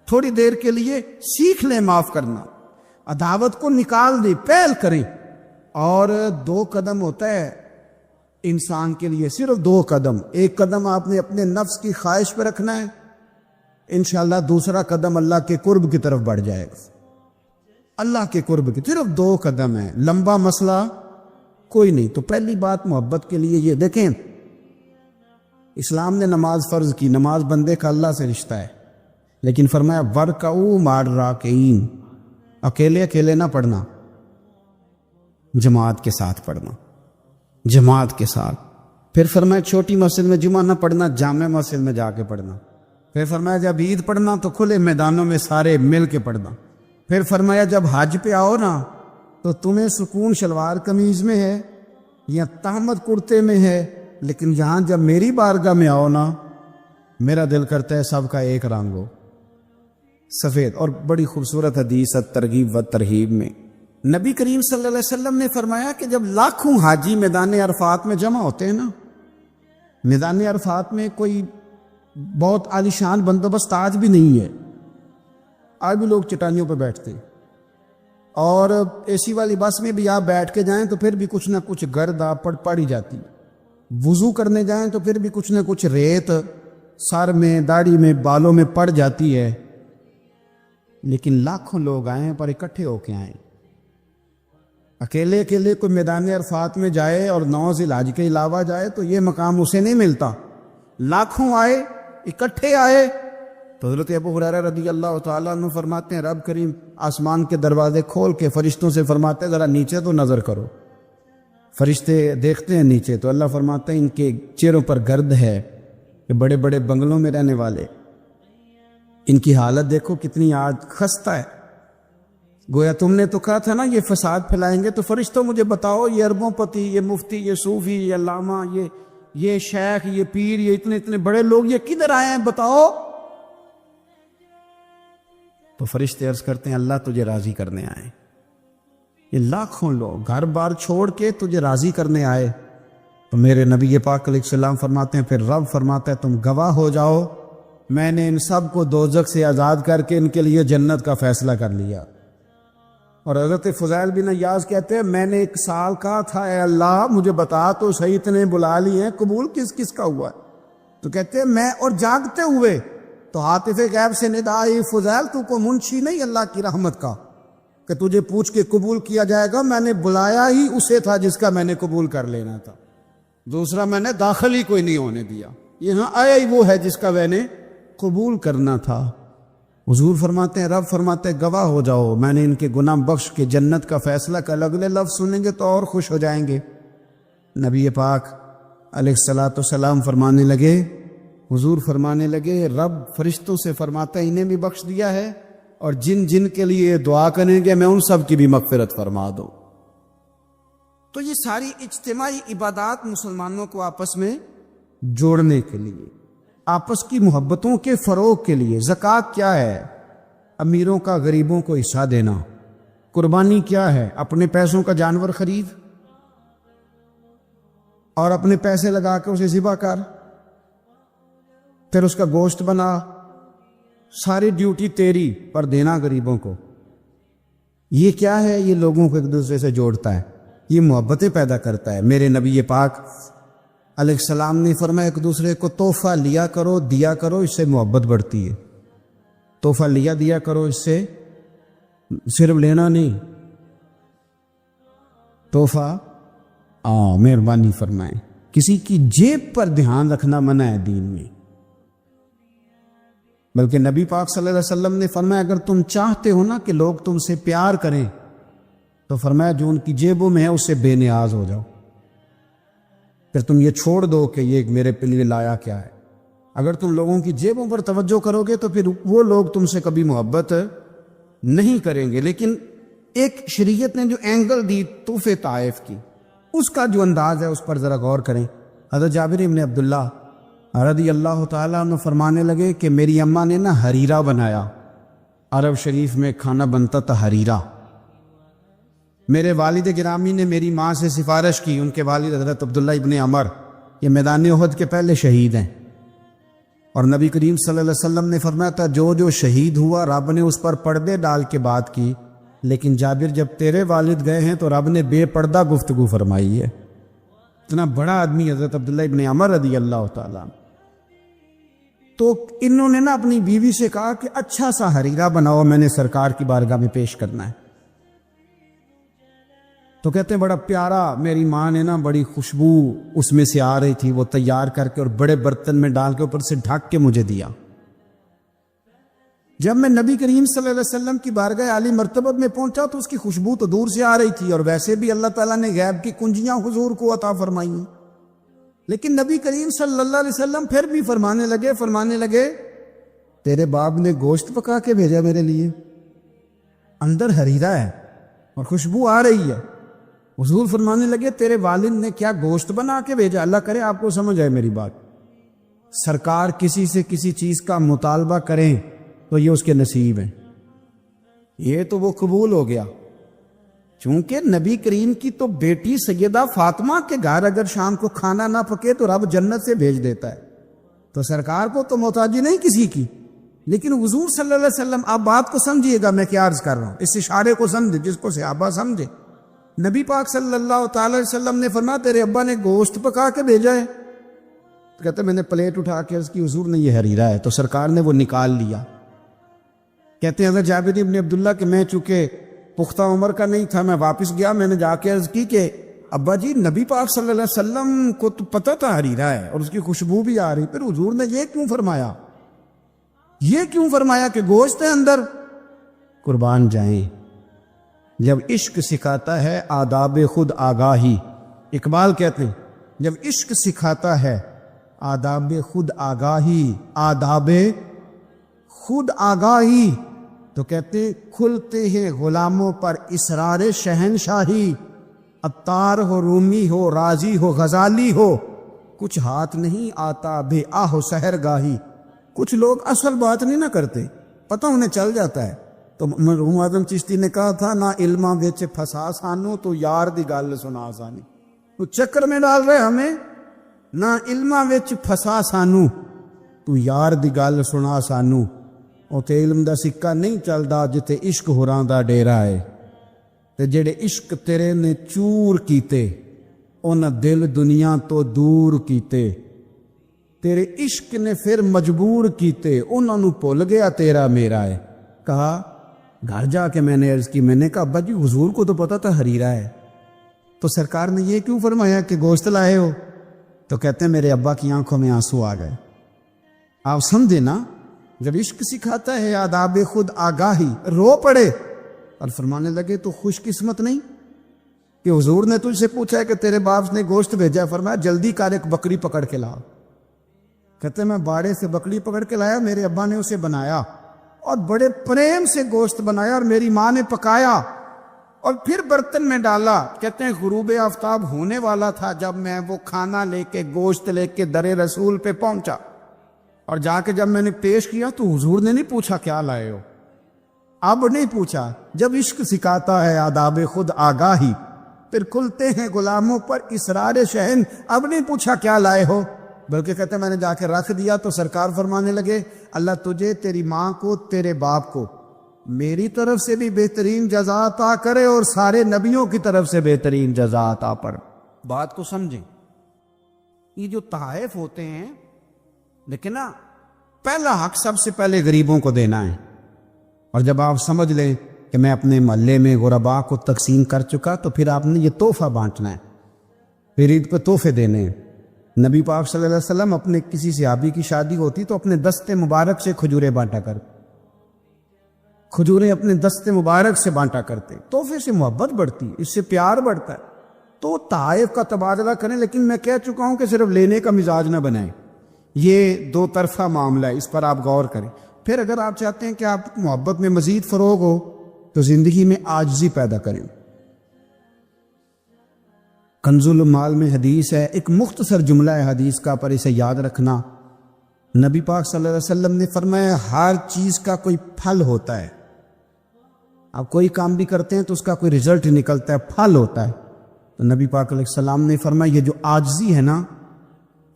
تھوڑی دیر کے لیے سیکھ لیں معاف کرنا, عداوت کو نکال دیں, پہل کریں. اور 2 قدم ہوتا ہے انسان کے لیے, صرف 2 قدم. ایک قدم آپ نے اپنے نفس کی خواہش پہ رکھنا ہے, انشاءاللہ دوسرا قدم اللہ کے قرب کی طرف بڑھ جائے گا. اللہ کے قرب کی صرف 2 قدم ہے, لمبا مسئلہ کوئی نہیں. تو پہلی بات محبت کے لیے یہ دیکھیں, اسلام نے نماز فرض کی, نماز بندے کا اللہ سے رشتہ ہے, لیکن فرمایا ورکعوا مع الراکعین, اکیلے اکیلے نہ پڑھنا, جماعت کے ساتھ پڑھنا, جماعت کے ساتھ. پھر فرمایا چھوٹی مسجد میں جمعہ نہ پڑھنا, جامع مسجد میں جا کے پڑھنا. پھر فرمایا جب عید پڑھنا تو کھلے میدانوں میں سارے مل کے پڑھنا. پھر فرمایا جب حج پہ آؤ نا تو تمہیں سکون شلوار قمیض میں ہے یا تہمت کرتے میں ہے، لیکن یہاں جب میری بارگاہ میں آؤ نا میرا دل کرتا ہے سب کا ایک رنگ ہو، سفید. اور بڑی خوبصورت حدیث ترغیب و ترہیب میں نبی کریم صلی اللہ علیہ وسلم نے فرمایا کہ جب لاکھوں حاجی میدان عرفات میں جمع ہوتے ہیں نا، میدان عرفات میں کوئی بہت عالیشان بندوبست آج بھی نہیں ہے، آج بھی لوگ چٹانیوں پہ بیٹھتے ہیں، اور اے سی والی بس میں بھی آپ بیٹھ کے جائیں تو پھر بھی کچھ نہ کچھ گرد آپ پڑ ہی جاتی ہے. وضو کرنے جائیں تو پھر بھی کچھ نہ کچھ ریت سر میں، داڑھی میں، بالوں میں پڑ جاتی ہے. لیکن لاکھوں لوگ آئیں پر اکٹھے ہو کے آئیں. اکیلے اکیلے کوئی میدان عرفات میں جائے اور 9 ذی الحج کے علاوہ جائے تو یہ مقام اسے نہیں ملتا. لاکھوں آئے، اکٹھے آئے. تو حضرت ابو ہریرہ رضی اللہ تعالیٰ عنہ فرماتے ہیں رب کریم آسمان کے دروازے کھول کے فرشتوں سے فرماتے ہیں ذرا نیچے تو نظر کرو. فرشتے دیکھتے ہیں نیچے تو اللہ فرماتے ہیں ان کے چہروں پر گرد ہے، کہ بڑے بڑے بنگلوں میں رہنے والے، ان کی حالت دیکھو کتنی آج خستہ ہے. گویا تم نے تو کہا تھا نا یہ فساد پھیلائیں گے، تو فرشتوں مجھے بتاؤ یہ اربوں پتی، یہ مفتی، یہ صوفی، یہ علامہ، یہ شیخ، یہ پیر، یہ اتنے بڑے لوگ یہ کدھر آئے ہیں بتاؤ. تو فرشتے عرض کرتے ہیں اللہ تجھے راضی کرنے آئے. یہ لاکھوں لوگ گھر بار چھوڑ کے تجھے راضی کرنے آئے. تو میرے نبی پاک علیہ السلام فرماتے ہیں پھر رب فرماتا ہے تم گواہ ہو جاؤ میں نے ان سب کو دوزخ سے آزاد کر کے ان کے لیے جنت کا فیصلہ کر لیا. اور حضرت فضیل بن عیاض کہتے ہیں میں نے 1 سال کہا تھا اے اللہ مجھے بتا تو صحیح، اتنے بلا لیے ہیں، قبول کس کس کا ہوا ہے؟ تو کہتے ہیں میں اور جاگتے ہوئے تو عاطف غیب سے ندا آئی فضیل تو کو منشی نہیں اللہ کی رحمت کا کہ تجھے پوچھ کے قبول کیا جائے گا. میں نے بلایا ہی اسے تھا جس کا میں نے قبول کر لینا تھا، دوسرا میں نے داخل ہی کوئی نہیں ہونے دیا. یہاں آیا ہی وہ ہے جس کا میں نے قبول کرنا تھا. حضور فرماتے ہیں رب فرماتے ہیں گواہ ہو جاؤ میں نے ان کے گناہ بخش کے جنت کا فیصلہ کر. اگلے لفظ سنیں گے تو اور خوش ہو جائیں گے. نبی پاک علیہ الصلاۃ والسلام فرمانے لگے، حضور فرمانے لگے رب فرشتوں سے فرماتا ہے انہیں بھی بخش دیا ہے اور جن جن کے لیے دعا کریں گے میں ان سب کی بھی مغفرت فرما دوں. تو یہ ساری اجتماعی عبادات مسلمانوں کو آپس میں جوڑنے کے لیے، آپس کی محبتوں کے فروغ کے لیے. زکوٰۃ کیا ہے؟ امیروں کا غریبوں کو حصہ دینا. قربانی کیا ہے؟ اپنے پیسوں کا جانور خرید اور اپنے پیسے لگا کے اسے ذبح کر، پھر اس کا گوشت بنا، ساری ڈیوٹی تیری پر دینا غریبوں کو. یہ کیا ہے؟ یہ لوگوں کو ایک دوسرے سے جوڑتا ہے، یہ محبتیں پیدا کرتا ہے. میرے نبی پاک علیہ السلام نے فرمایا ایک دوسرے کو تحفہ لیا کرو، دیا کرو، اس سے محبت بڑھتی ہے. تحفہ لیا دیا کرو، اس سے صرف لینا نہیں، تحفہ مہربانی فرمائیں. کسی کی جیب پر دھیان رکھنا منع ہے دین میں. بلکہ نبی پاک صلی اللہ علیہ وسلم نے فرمایا اگر تم چاہتے ہو نا کہ لوگ تم سے پیار کریں تو فرمایا جو ان کی جیبوں میں ہے اس سے بے نیاز ہو جاؤ. پھر تم یہ چھوڑ دو کہ یہ میرے لیے لایا کیا ہے. اگر تم لوگوں کی جیبوں پر توجہ کرو گے تو پھر وہ لوگ تم سے کبھی محبت نہیں کریں گے. لیکن ایک شریعت نے جو اینگل دی تحفے طائف کی، اس کا جو انداز ہے اس پر ذرا غور کریں. حضرت جابر بن عبداللہ رضی اللہ تعالیٰ عنہ فرمانے لگے کہ میری اماں نے نا حریرہ بنایا. عرب شریف میں کھانا بنتا تھا حریرہ. میرے والد گرامی نے میری ماں سے سفارش کی، ان کے والد حضرت عبداللہ ابن عمر یہ میدان احد کے پہلے شہید ہیں، اور نبی کریم صلی اللہ علیہ وسلم نے فرمایا تھا جو جو شہید ہوا رب نے اس پر پردے ڈال کے بات کی، لیکن جابر جب تیرے والد گئے ہیں تو رب نے بے پردہ گفتگو فرمائی ہے. اتنا بڑا آدمی حضرت عبداللہ ابن عمر رضی اللہ تعالیٰ. تو انہوں نے نا اپنی بیوی سے کہا کہ اچھا سا حریرہ بناؤ، میں نے سرکار کی بارگاہ میں پیش کرنا ہے. تو کہتے ہیں بڑا پیارا، میری ماں نے نا بڑی خوشبو اس میں سے آ رہی تھی، وہ تیار کر کے اور بڑے برتن میں ڈال کے اوپر سے ڈھک کے مجھے دیا. جب میں نبی کریم صلی اللہ علیہ وسلم کی بارگاہ عالی مرتبت میں پہنچا تو اس کی خوشبو تو دور سے آ رہی تھی، اور ویسے بھی اللہ تعالیٰ نے غیب کی کنجیاں حضور کو عطا فرمائی. لیکن نبی کریم صلی اللہ علیہ وسلم پھر بھی فرمانے لگے تیرے باپ نے گوشت پکا کے بھیجا میرے لیے، اندر حریرہ ہے اور خوشبو آ رہی ہے۔ حضور فرمانے لگے تیرے والد نے کیا گوشت بنا کے بھیجا؟ اللہ کرے آپ کو سمجھ آئے میری بات۔ سرکار کسی سے کسی چیز کا مطالبہ کریں تو یہ اس کے نصیب ہے، یہ تو وہ قبول ہو گیا۔ چونکہ نبی کریم کی تو بیٹی سیدہ فاطمہ کے گھر اگر شام کو کھانا نہ پکے تو رب جنت سے بھیج دیتا ہے، تو سرکار کو تو محتاجی نہیں کسی کی۔ لیکن حضور صلی اللہ علیہ وسلم، آپ بات کو سمجھیے گا میں کیا عرض کر رہا ہوں، اس اشارے کو سمجھے جس کو صحابہ سمجھے۔ نبی پاک صلی اللہ تعالی علیہ وسلم نے فرمایا تیرے ابا نے گوشت پکا کے بھیجا ہے؟ تو کہتے میں نے پلیٹ اٹھا کے عرض کی حضور نے یہ حریرہ ہے، تو سرکار نے وہ نکال لیا۔ کہتے ہیں حضرت جابر ابن عبداللہ کہ میں چونکہ پختہ عمر کا نہیں تھا، میں واپس گیا، میں نے جا کے عرض کی کہ ابا جی نبی پاک صلی اللہ علیہ وسلم کو تو پتہ تھا حریرہ ہے اور اس کی خوشبو بھی آ رہی، پھر حضور نے یہ کیوں فرمایا، یہ کیوں فرمایا کہ گوشت ہے اندر؟ قربان جائیں، جب عشق سکھاتا ہے آداب خود آگاہی، اقبال کہتے ہیں جب عشق سکھاتا ہے آداب خود آگاہی، آداب خود آگاہی، تو کہتے ہیں کھلتے ہیں غلاموں پر اسرار شہنشاہی، عطار ہو، رومی ہو، رازی ہو، غزالی ہو، کچھ ہاتھ نہیں آتا بے آہ و سحر گاہی۔ کچھ لوگ اصل بات نہیں نہ کرتے، پتہ انہیں چل جاتا ہے۔ تو مرحوم اعظم چشتی نے کہا تھا نہ علماں وچ پھسا سانو تو یار دی گل سنا سانی، تو چکر میں ڈال رہے ہمیں، نہ علماں وچ پھسا سانو تو یار دی گل سنا سانو، اوتے علم دا سکہ نہیں چلدا جتے عشق ہوراں دا ڈیرا ہے، تے جڑے عشق تیرے نے چور کیتے انہاں دل دنیا تو دور کیتے، تیرے عشق نے پھر مجبور کیتے انہاں نو بھول گیا تیرا میرا ہے۔ کہا گھر جا کے میں نے عرض کی، میں نے کہا ابا جی حضور کو تو پتہ تھا حریرہ ہے، تو سرکار نے یہ کیوں فرمایا کہ گوشت لائے ہو؟ تو کہتے ہیں میرے ابا کی آنکھوں میں آنسو آ گئے۔ آپ سمجھے نا، جب عشق سکھاتا ہے آداب خود آگاہی، رو پڑے اور فرمانے لگے تو خوش قسمت نہیں کہ حضور نے تجھ سے پوچھا ہے کہ تیرے باپ نے گوشت بھیجا، فرمایا جلدی کر ایک بکری پکڑ کے لا۔ کہتے میں باڑے سے بکری پکڑ کے لایا، میرے ابا نے اسے بنایا اور بڑے پریم سے گوشت بنایا اور میری ماں نے پکایا اور پھر برتن میں ڈالا۔ کہتے ہیں غروب آفتاب ہونے والا تھا جب میں وہ کھانا لے کے گوشت لے کے در رسول پہ پہنچا، اور جا کے جب میں نے پیش کیا تو حضور نے نہیں پوچھا کیا لائے ہو، اب نہیں پوچھا۔ جب عشق سکھاتا ہے آداب خود آگاہی، پھر کھلتے ہیں غلاموں پر اسرار شہن، اب نہیں پوچھا کیا لائے ہو، بلکہ کہتے میں نے جا کے رکھ دیا۔ تو سرکار فرمانے لگے اللہ تجھے، تیری ماں کو، تیرے باپ کو میری طرف سے بھی بہترین جزا عطا کرے اور سارے نبیوں کی طرف سے بہترین جزا عطا پر۔ بات کو سمجھیں، یہ جو تحائف ہوتے ہیں، لیکن نا پہلا حق سب سے پہلے غریبوں کو دینا ہے، اور جب آپ سمجھ لیں کہ میں اپنے محلے میں غرباء کو تقسیم کر چکا تو پھر آپ نے یہ تحفہ بانٹنا ہے، پھر عید پہ تحفے دینے ہیں۔ نبی پاک صلی اللہ علیہ وسلم اپنے کسی صحابی کی شادی ہوتی تو اپنے دستے مبارک سے کھجوریں بانٹا کرتے، کھجوریں اپنے دستے مبارک سے بانٹا کرتے۔ تحفے سے محبت بڑھتی ہے، اس سے پیار بڑھتا ہے، تو تحائف کا تبادلہ کریں، لیکن میں کہہ چکا ہوں کہ صرف لینے کا مزاج نہ بنائیں، یہ دو طرفہ معاملہ ہے، اس پر آپ غور کریں۔ پھر اگر آپ چاہتے ہیں کہ آپ محبت میں مزید فروغ ہو تو زندگی میں عاجزی پیدا کریں۔ کنز المال میں حدیث ہے، ایک مختصر جملہ ہے حدیث کا، پر اسے یاد رکھنا۔ نبی پاک صلی اللہ علیہ وسلم نے فرمایا ہر چیز کا کوئی پھل ہوتا ہے، آپ کوئی کام بھی کرتے ہیں تو اس کا کوئی رزلٹ نکلتا ہے، پھل ہوتا ہے۔ تو نبی پاک علیہ السلام نے فرمایا یہ جو عاجزی ہے نا،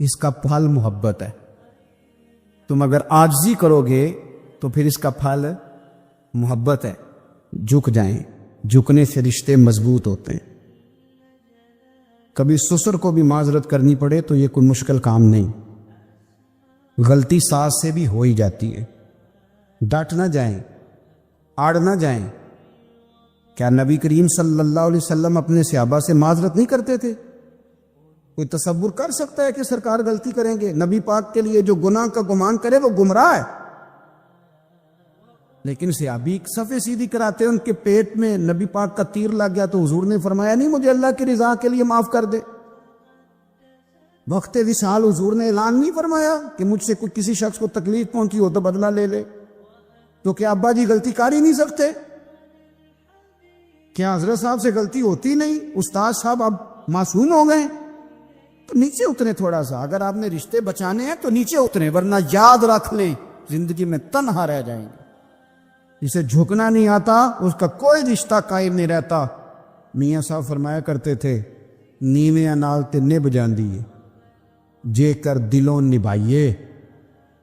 اس کا پھل محبت ہے، تم اگر عاجزی کرو گے تو پھر اس کا پھل محبت ہے، جھک جائیں، جھکنے سے رشتے مضبوط ہوتے ہیں۔ کبھی سسر کو بھی معذرت کرنی پڑے تو یہ کوئی مشکل کام نہیں، غلطی ساس سے بھی ہو ہی جاتی ہے، ڈٹ نہ جائیں، آڑ نہ جائیں۔ کیا نبی کریم صلی اللہ علیہ وسلم اپنے صحابہ سے معذرت نہیں کرتے تھے؟ کوئی تصور کر سکتا ہے کہ سرکار غلطی کریں گے؟ نبی پاک کے لیے جو گناہ کا گمان کرے وہ گمراہ ہے، لیکن صحابی صفے سیدھی کراتے، ان کے پیٹ میں نبی پاک کا تیر لگ گیا تو حضور نے فرمایا نہیں مجھے اللہ کی رضا کے لیے معاف کر دے، وقت وصال حضور نے اعلان نہیں فرمایا کہ مجھ سے کوئی کسی شخص کو تکلیف پہنچی ہو تو بدلہ لے لے؟ تو کیا ابا جی غلطی کر ہی نہیں سکتے؟ کیا حضرت صاحب سے غلطی ہوتی نہیں؟ استاد صاحب اب معصوم ہو گئے؟ تو نیچے اترے تھوڑا سا، اگر آپ نے رشتے بچانے ہیں تو نیچے اترے، ورنہ یاد رکھ لیں زندگی میں تنہا رہ جائیں گے۔ جسے جھکنا نہیں آتا اس کا کوئی رشتہ قائم نہیں رہتا۔ میاں صاحب فرمایا کرتے تھے، نیویں نال تے نبھ جاندی ہے جے کر دلوں نبھائیے،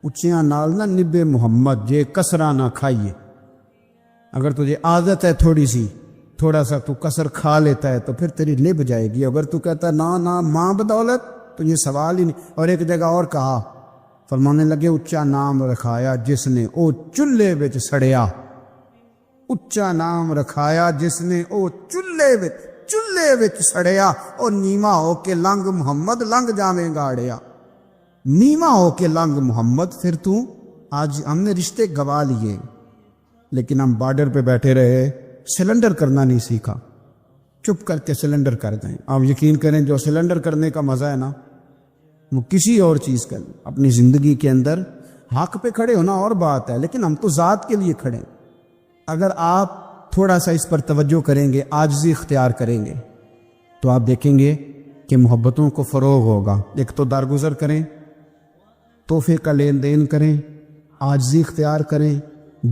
اچیاں نال نہ نبے محمد جے کسرا نہ کھائیے۔ اگر تجھے عادت ہے تھوڑی سی، تھوڑا سا تو کسر کھا لیتا ہے تو پھر تیری نبھ جائے گی۔ اگر تو کہتا ہے نا ماں بدولت، تو یہ سوال ہی نہیں۔ اور ایک جگہ اور کہا، فرمانے لگے اچا نام رکھایا جس نے او چولہے وچ سڑیا، اچا نام رکھایا جس نے او چولہے وچ سڑیا، اور نیواں ہو کے لنگ محمد لنگ جاویں گاڑیا۔ نیواں ہو کے لنگ محمد، پھر تو آج ہم نے رشتے گوا لیے لیکن ہم بارڈر پہ بیٹھے رہے، سلنڈر کرنا نہیں سیکھا۔ چپ کر کے سلنڈر کر دیں۔ آپ یقین کریں جو سلنڈر کرنے کا مزہ ہے نا، وہ کسی اور چیز کا نہیں۔ اپنی زندگی کے اندر حق پہ کھڑے ہونا اور بات ہے، لیکن ہم تو ذات کے لیے کھڑے ہیں۔ اگر آپ تھوڑا سا اس پر توجہ کریں گے، عاجزی اختیار کریں گے، تو آپ دیکھیں گے کہ محبتوں کو فروغ ہوگا۔ ایک تو درگزر کریں، تحفے کا لین دین کریں، عاجزی اختیار کریں،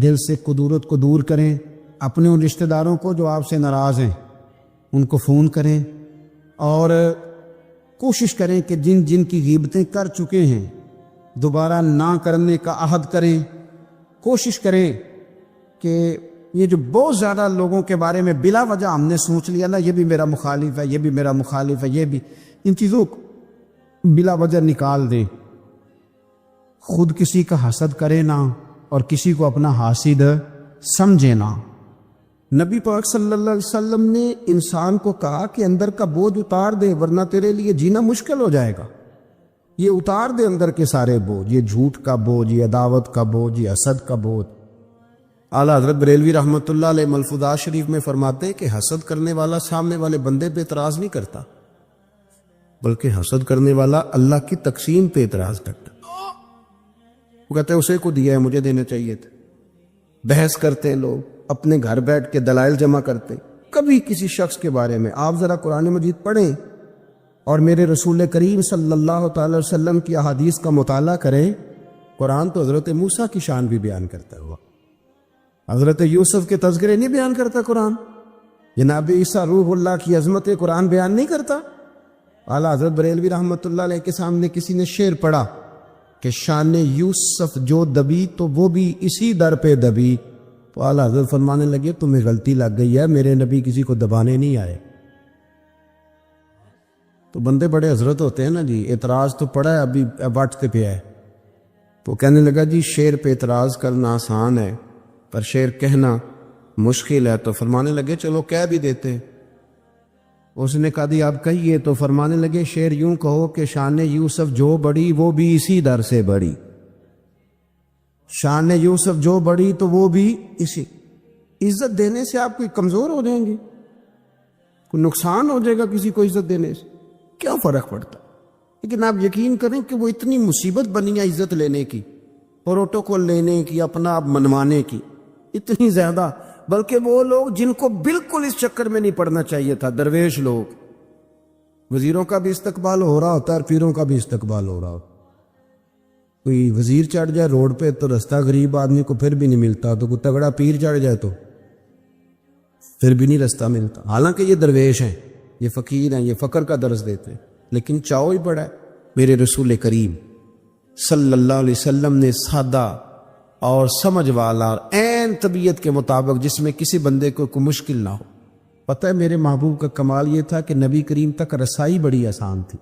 دل سے کدورت کو دور کریں، اپنے ان رشتہ داروں کو جو آپ سے ناراض ہیں ان کو فون کریں، اور کوشش کریں کہ جن جن کی غیبتیں کر چکے ہیں دوبارہ نہ کرنے کا عہد کریں۔ کوشش کریں کہ یہ جو بہت زیادہ لوگوں کے بارے میں بلا وجہ ہم نے سوچ لیا نا، یہ بھی میرا مخالف ہے، یہ بھی میرا مخالف ہے، یہ بھی، ان چیزوں کو بلا وجہ نکال دیں۔ خود کسی کا حسد کرے نہ اور کسی کو اپنا حاسد سمجھے نہ۔ نبی پاک صلی اللہ علیہ وسلم نے انسان کو کہا کہ اندر کا بوجھ اتار دے ورنہ تیرے لیے جینا مشکل ہو جائے گا۔ یہ اتار دے اندر کے سارے بوجھ، یہ جھوٹ کا بوجھ، یہ عداوت کا بوجھ، یہ حسد کا بوجھ۔ اعلیٰ حضرت بریلوی رحمۃ اللہ علیہ ملفوظات شریف میں فرماتے ہیں کہ حسد کرنے والا سامنے والے بندے پہ اعتراض نہیں کرتا، بلکہ حسد کرنے والا اللہ کی تقسیم پہ اعتراض کرتا۔ وہ کہتے ہیں اسے کو دیا ہے مجھے دینا چاہیے تھا۔ بحث کرتے ہیں لوگ، اپنے گھر بیٹھ کے دلائل جمع کرتے ہیں۔ کبھی کسی شخص کے بارے میں آپ ذرا قرآن مجید پڑھیں اور میرے رسول کریم صلی اللہ تعالی وسلم کی احادیث کا مطالعہ کریں۔ قرآن تو حضرت موسیٰ کی شان بھی بیان کرتا ہوا، حضرت یوسف کے تذکرے نہیں بیان کرتا قرآن، جناب عیسیٰ روح اللہ کی عظمت قرآن بیان نہیں کرتا۔ اعلیٰ حضرت بریلوی رحمۃ اللہ علیہ کے سامنے کسی نے شعر پڑھا کہ شان یوسف جو دبی تو وہ بھی اسی در پہ دبی، تو اعلیٰ حضرت فرمانے لگے تمہیں غلطی لگ گئی ہے، میرے نبی کسی کو دبانے نہیں آئے۔ تو بندے بڑے حضرت ہوتے ہیں نا جی، اعتراض تو پڑا ہے ابھی واٹتے پہ ہے، تو کہنے لگا جی شعر پہ اعتراض کرنا آسان ہے پر شعر کہنا مشکل ہے، تو فرمانے لگے چلو کہہ بھی دیتے۔ اس نے کہا دی آپ کہیے، تو فرمانے لگے شعر یوں کہو کہ شان یوسف جو بڑی وہ بھی اسی در سے بڑی، شان یوسف جو بڑی تو وہ بھی اسی۔ عزت دینے سے آپ کوئی کمزور ہو جائیں گے؟ کوئی نقصان ہو جائے گا کسی کو عزت دینے سے؟ کیا فرق پڑتا؟ لیکن آپ یقین کریں کہ وہ اتنی مصیبت بنی ہے عزت لینے کی، پروٹوکول لینے کی، اپنا آپ منوانے کی، اتنی زیادہ، بلکہ وہ لوگ جن کو بالکل اس چکر میں نہیں پڑنا چاہیے تھا، درویش لوگ، وزیروں کا بھی استقبال ہو رہا ہوتا ہے اور پیروں کا بھی استقبال ہو رہا ہوتا ہے۔ کوئی وزیر چڑھ جائے روڈ پہ تو رستہ غریب آدمی کو پھر بھی نہیں ملتا، تو کوئی تگڑا پیر چڑھ جائے تو پھر بھی نہیں رستہ ملتا۔ حالانکہ یہ درویش ہیں، یہ فقیر ہیں، یہ فقر کا درس دیتے ہیں، لیکن چاؤ ہی بڑا ہے۔ میرے رسول کریم صلی اللہ علیہ وسلم نے سادہ اور سمجھ والا عین طبیعت کے مطابق، جس میں کسی بندے کو کوئی مشکل نہ ہو۔ پتہ ہے میرے محبوب کا کمال یہ تھا کہ نبی کریم تک رسائی بڑی آسان تھی،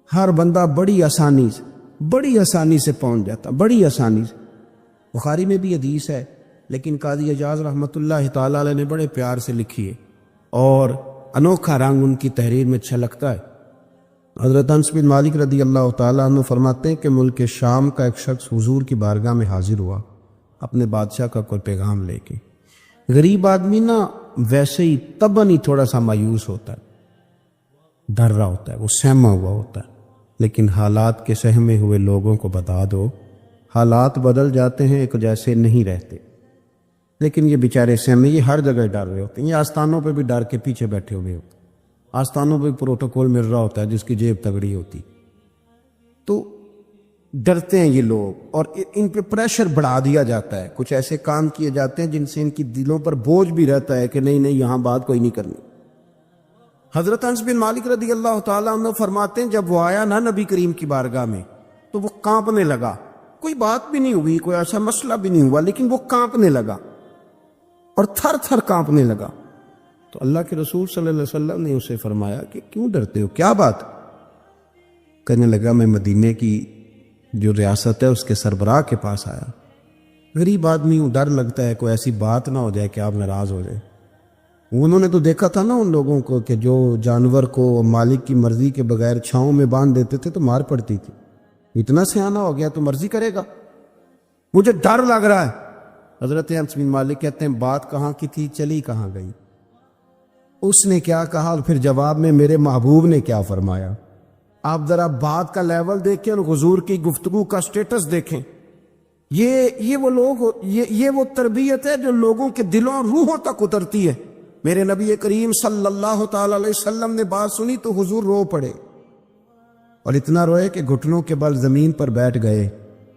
ہر بندہ بڑی آسانی سے پہنچ جاتا، بڑی آسانی سے۔ بخاری میں بھی حدیث ہے، لیکن قاضی اعجاز رحمۃ اللہ تعالی علیہ نے بڑے پیار سے لکھی ہے اور انوکھا رنگ ان کی تحریر میں چھلکتا ہے۔ حضرت انس بن مالک رضی اللہ تعالیٰ عنہ فرماتے ہیں کہ ملک شام کا ایک شخص حضور کی بارگاہ میں حاضر ہوا اپنے بادشاہ کا کوئی پیغام لے کے۔ غریب آدمی نا ویسے ہی طبعاً ہی تھوڑا سا مایوس ہوتا ہے، ڈر رہا ہوتا ہے، وہ سہما ہوا ہوتا ہے۔
لیکن حالات کے سہمے ہوئے لوگوں کو بتا دو حالات بدل جاتے ہیں، ایک جیسے نہیں رہتے۔ لیکن یہ بیچارے سہمے، یہ ہر جگہ ڈر رہے ہوتے ہیں، یہ آستانوں پہ بھی ڈر کے پیچھے بیٹھے ہوئے ہوتے ہیں، آستانوں پہ پروٹوکول مل رہا ہوتا ہے جس کی جیب تگڑی ہوتی، تو ڈرتے ہیں یہ لوگ، اور ان پہ پریشر بڑھا دیا جاتا ہے، کچھ ایسے کام کیے جاتے ہیں جن سے ان کی دلوں پر بوجھ بھی رہتا ہے کہ نہیں نہیں یہاں بات کوئی نہیں کرنی۔ حضرت انس بن مالک رضی اللہ تعالیٰ عنہ فرماتے ہیں جب وہ آیا نا نبی کریم کی بارگاہ میں تو وہ کانپنے لگا، کوئی بات بھی نہیں ہوئی، کوئی ایسا مسئلہ بھی نہیں ہوا، لیکن وہ کانپنے لگا اور تھر تھر کانپنے لگا۔ تو اللہ کے رسول صلی اللہ علیہ وسلم نے اسے فرمایا کہ کیوں ڈرتے ہو، کیا بات؟ کہنے لگا میں مدینے کی جو ریاست ہے اس کے سربراہ کے پاس آیا، غریب آدمی ہوں، ڈر لگتا ہے کوئی ایسی بات نہ ہو جائے کہ آپ ناراض ہو جائیں۔ انہوں نے تو دیکھا تھا نا ان لوگوں کو کہ جو جانور کو مالک کی مرضی کے بغیر چھاؤں میں باندھ دیتے تھے تو مار پڑتی تھی، اتنا سیانہ ہو گیا تو مرضی کرے گا، مجھے ڈر لگ رہا ہے۔ حضرت انس بن مالک کہتے ہیں بات کہاں کی تھی، چلی کہاں گئی؟ اس نے کیا کہا اور پھر جواب میں میرے محبوب نے کیا فرمایا؟ آپ ذرا بات کا لیول دیکھیں اور حضور کی گفتگو کا سٹیٹس دیکھیں۔ یہ وہ لوگ، یہ وہ تربیت ہے جو لوگوں کے دلوں اور روحوں تک اترتی ہے۔ میرے نبی کریم صلی اللہ تعالی علیہ وسلم نے بات سنی تو حضور رو پڑے، اور اتنا روئے کہ گھٹنوں کے بل زمین پر بیٹھ گئے۔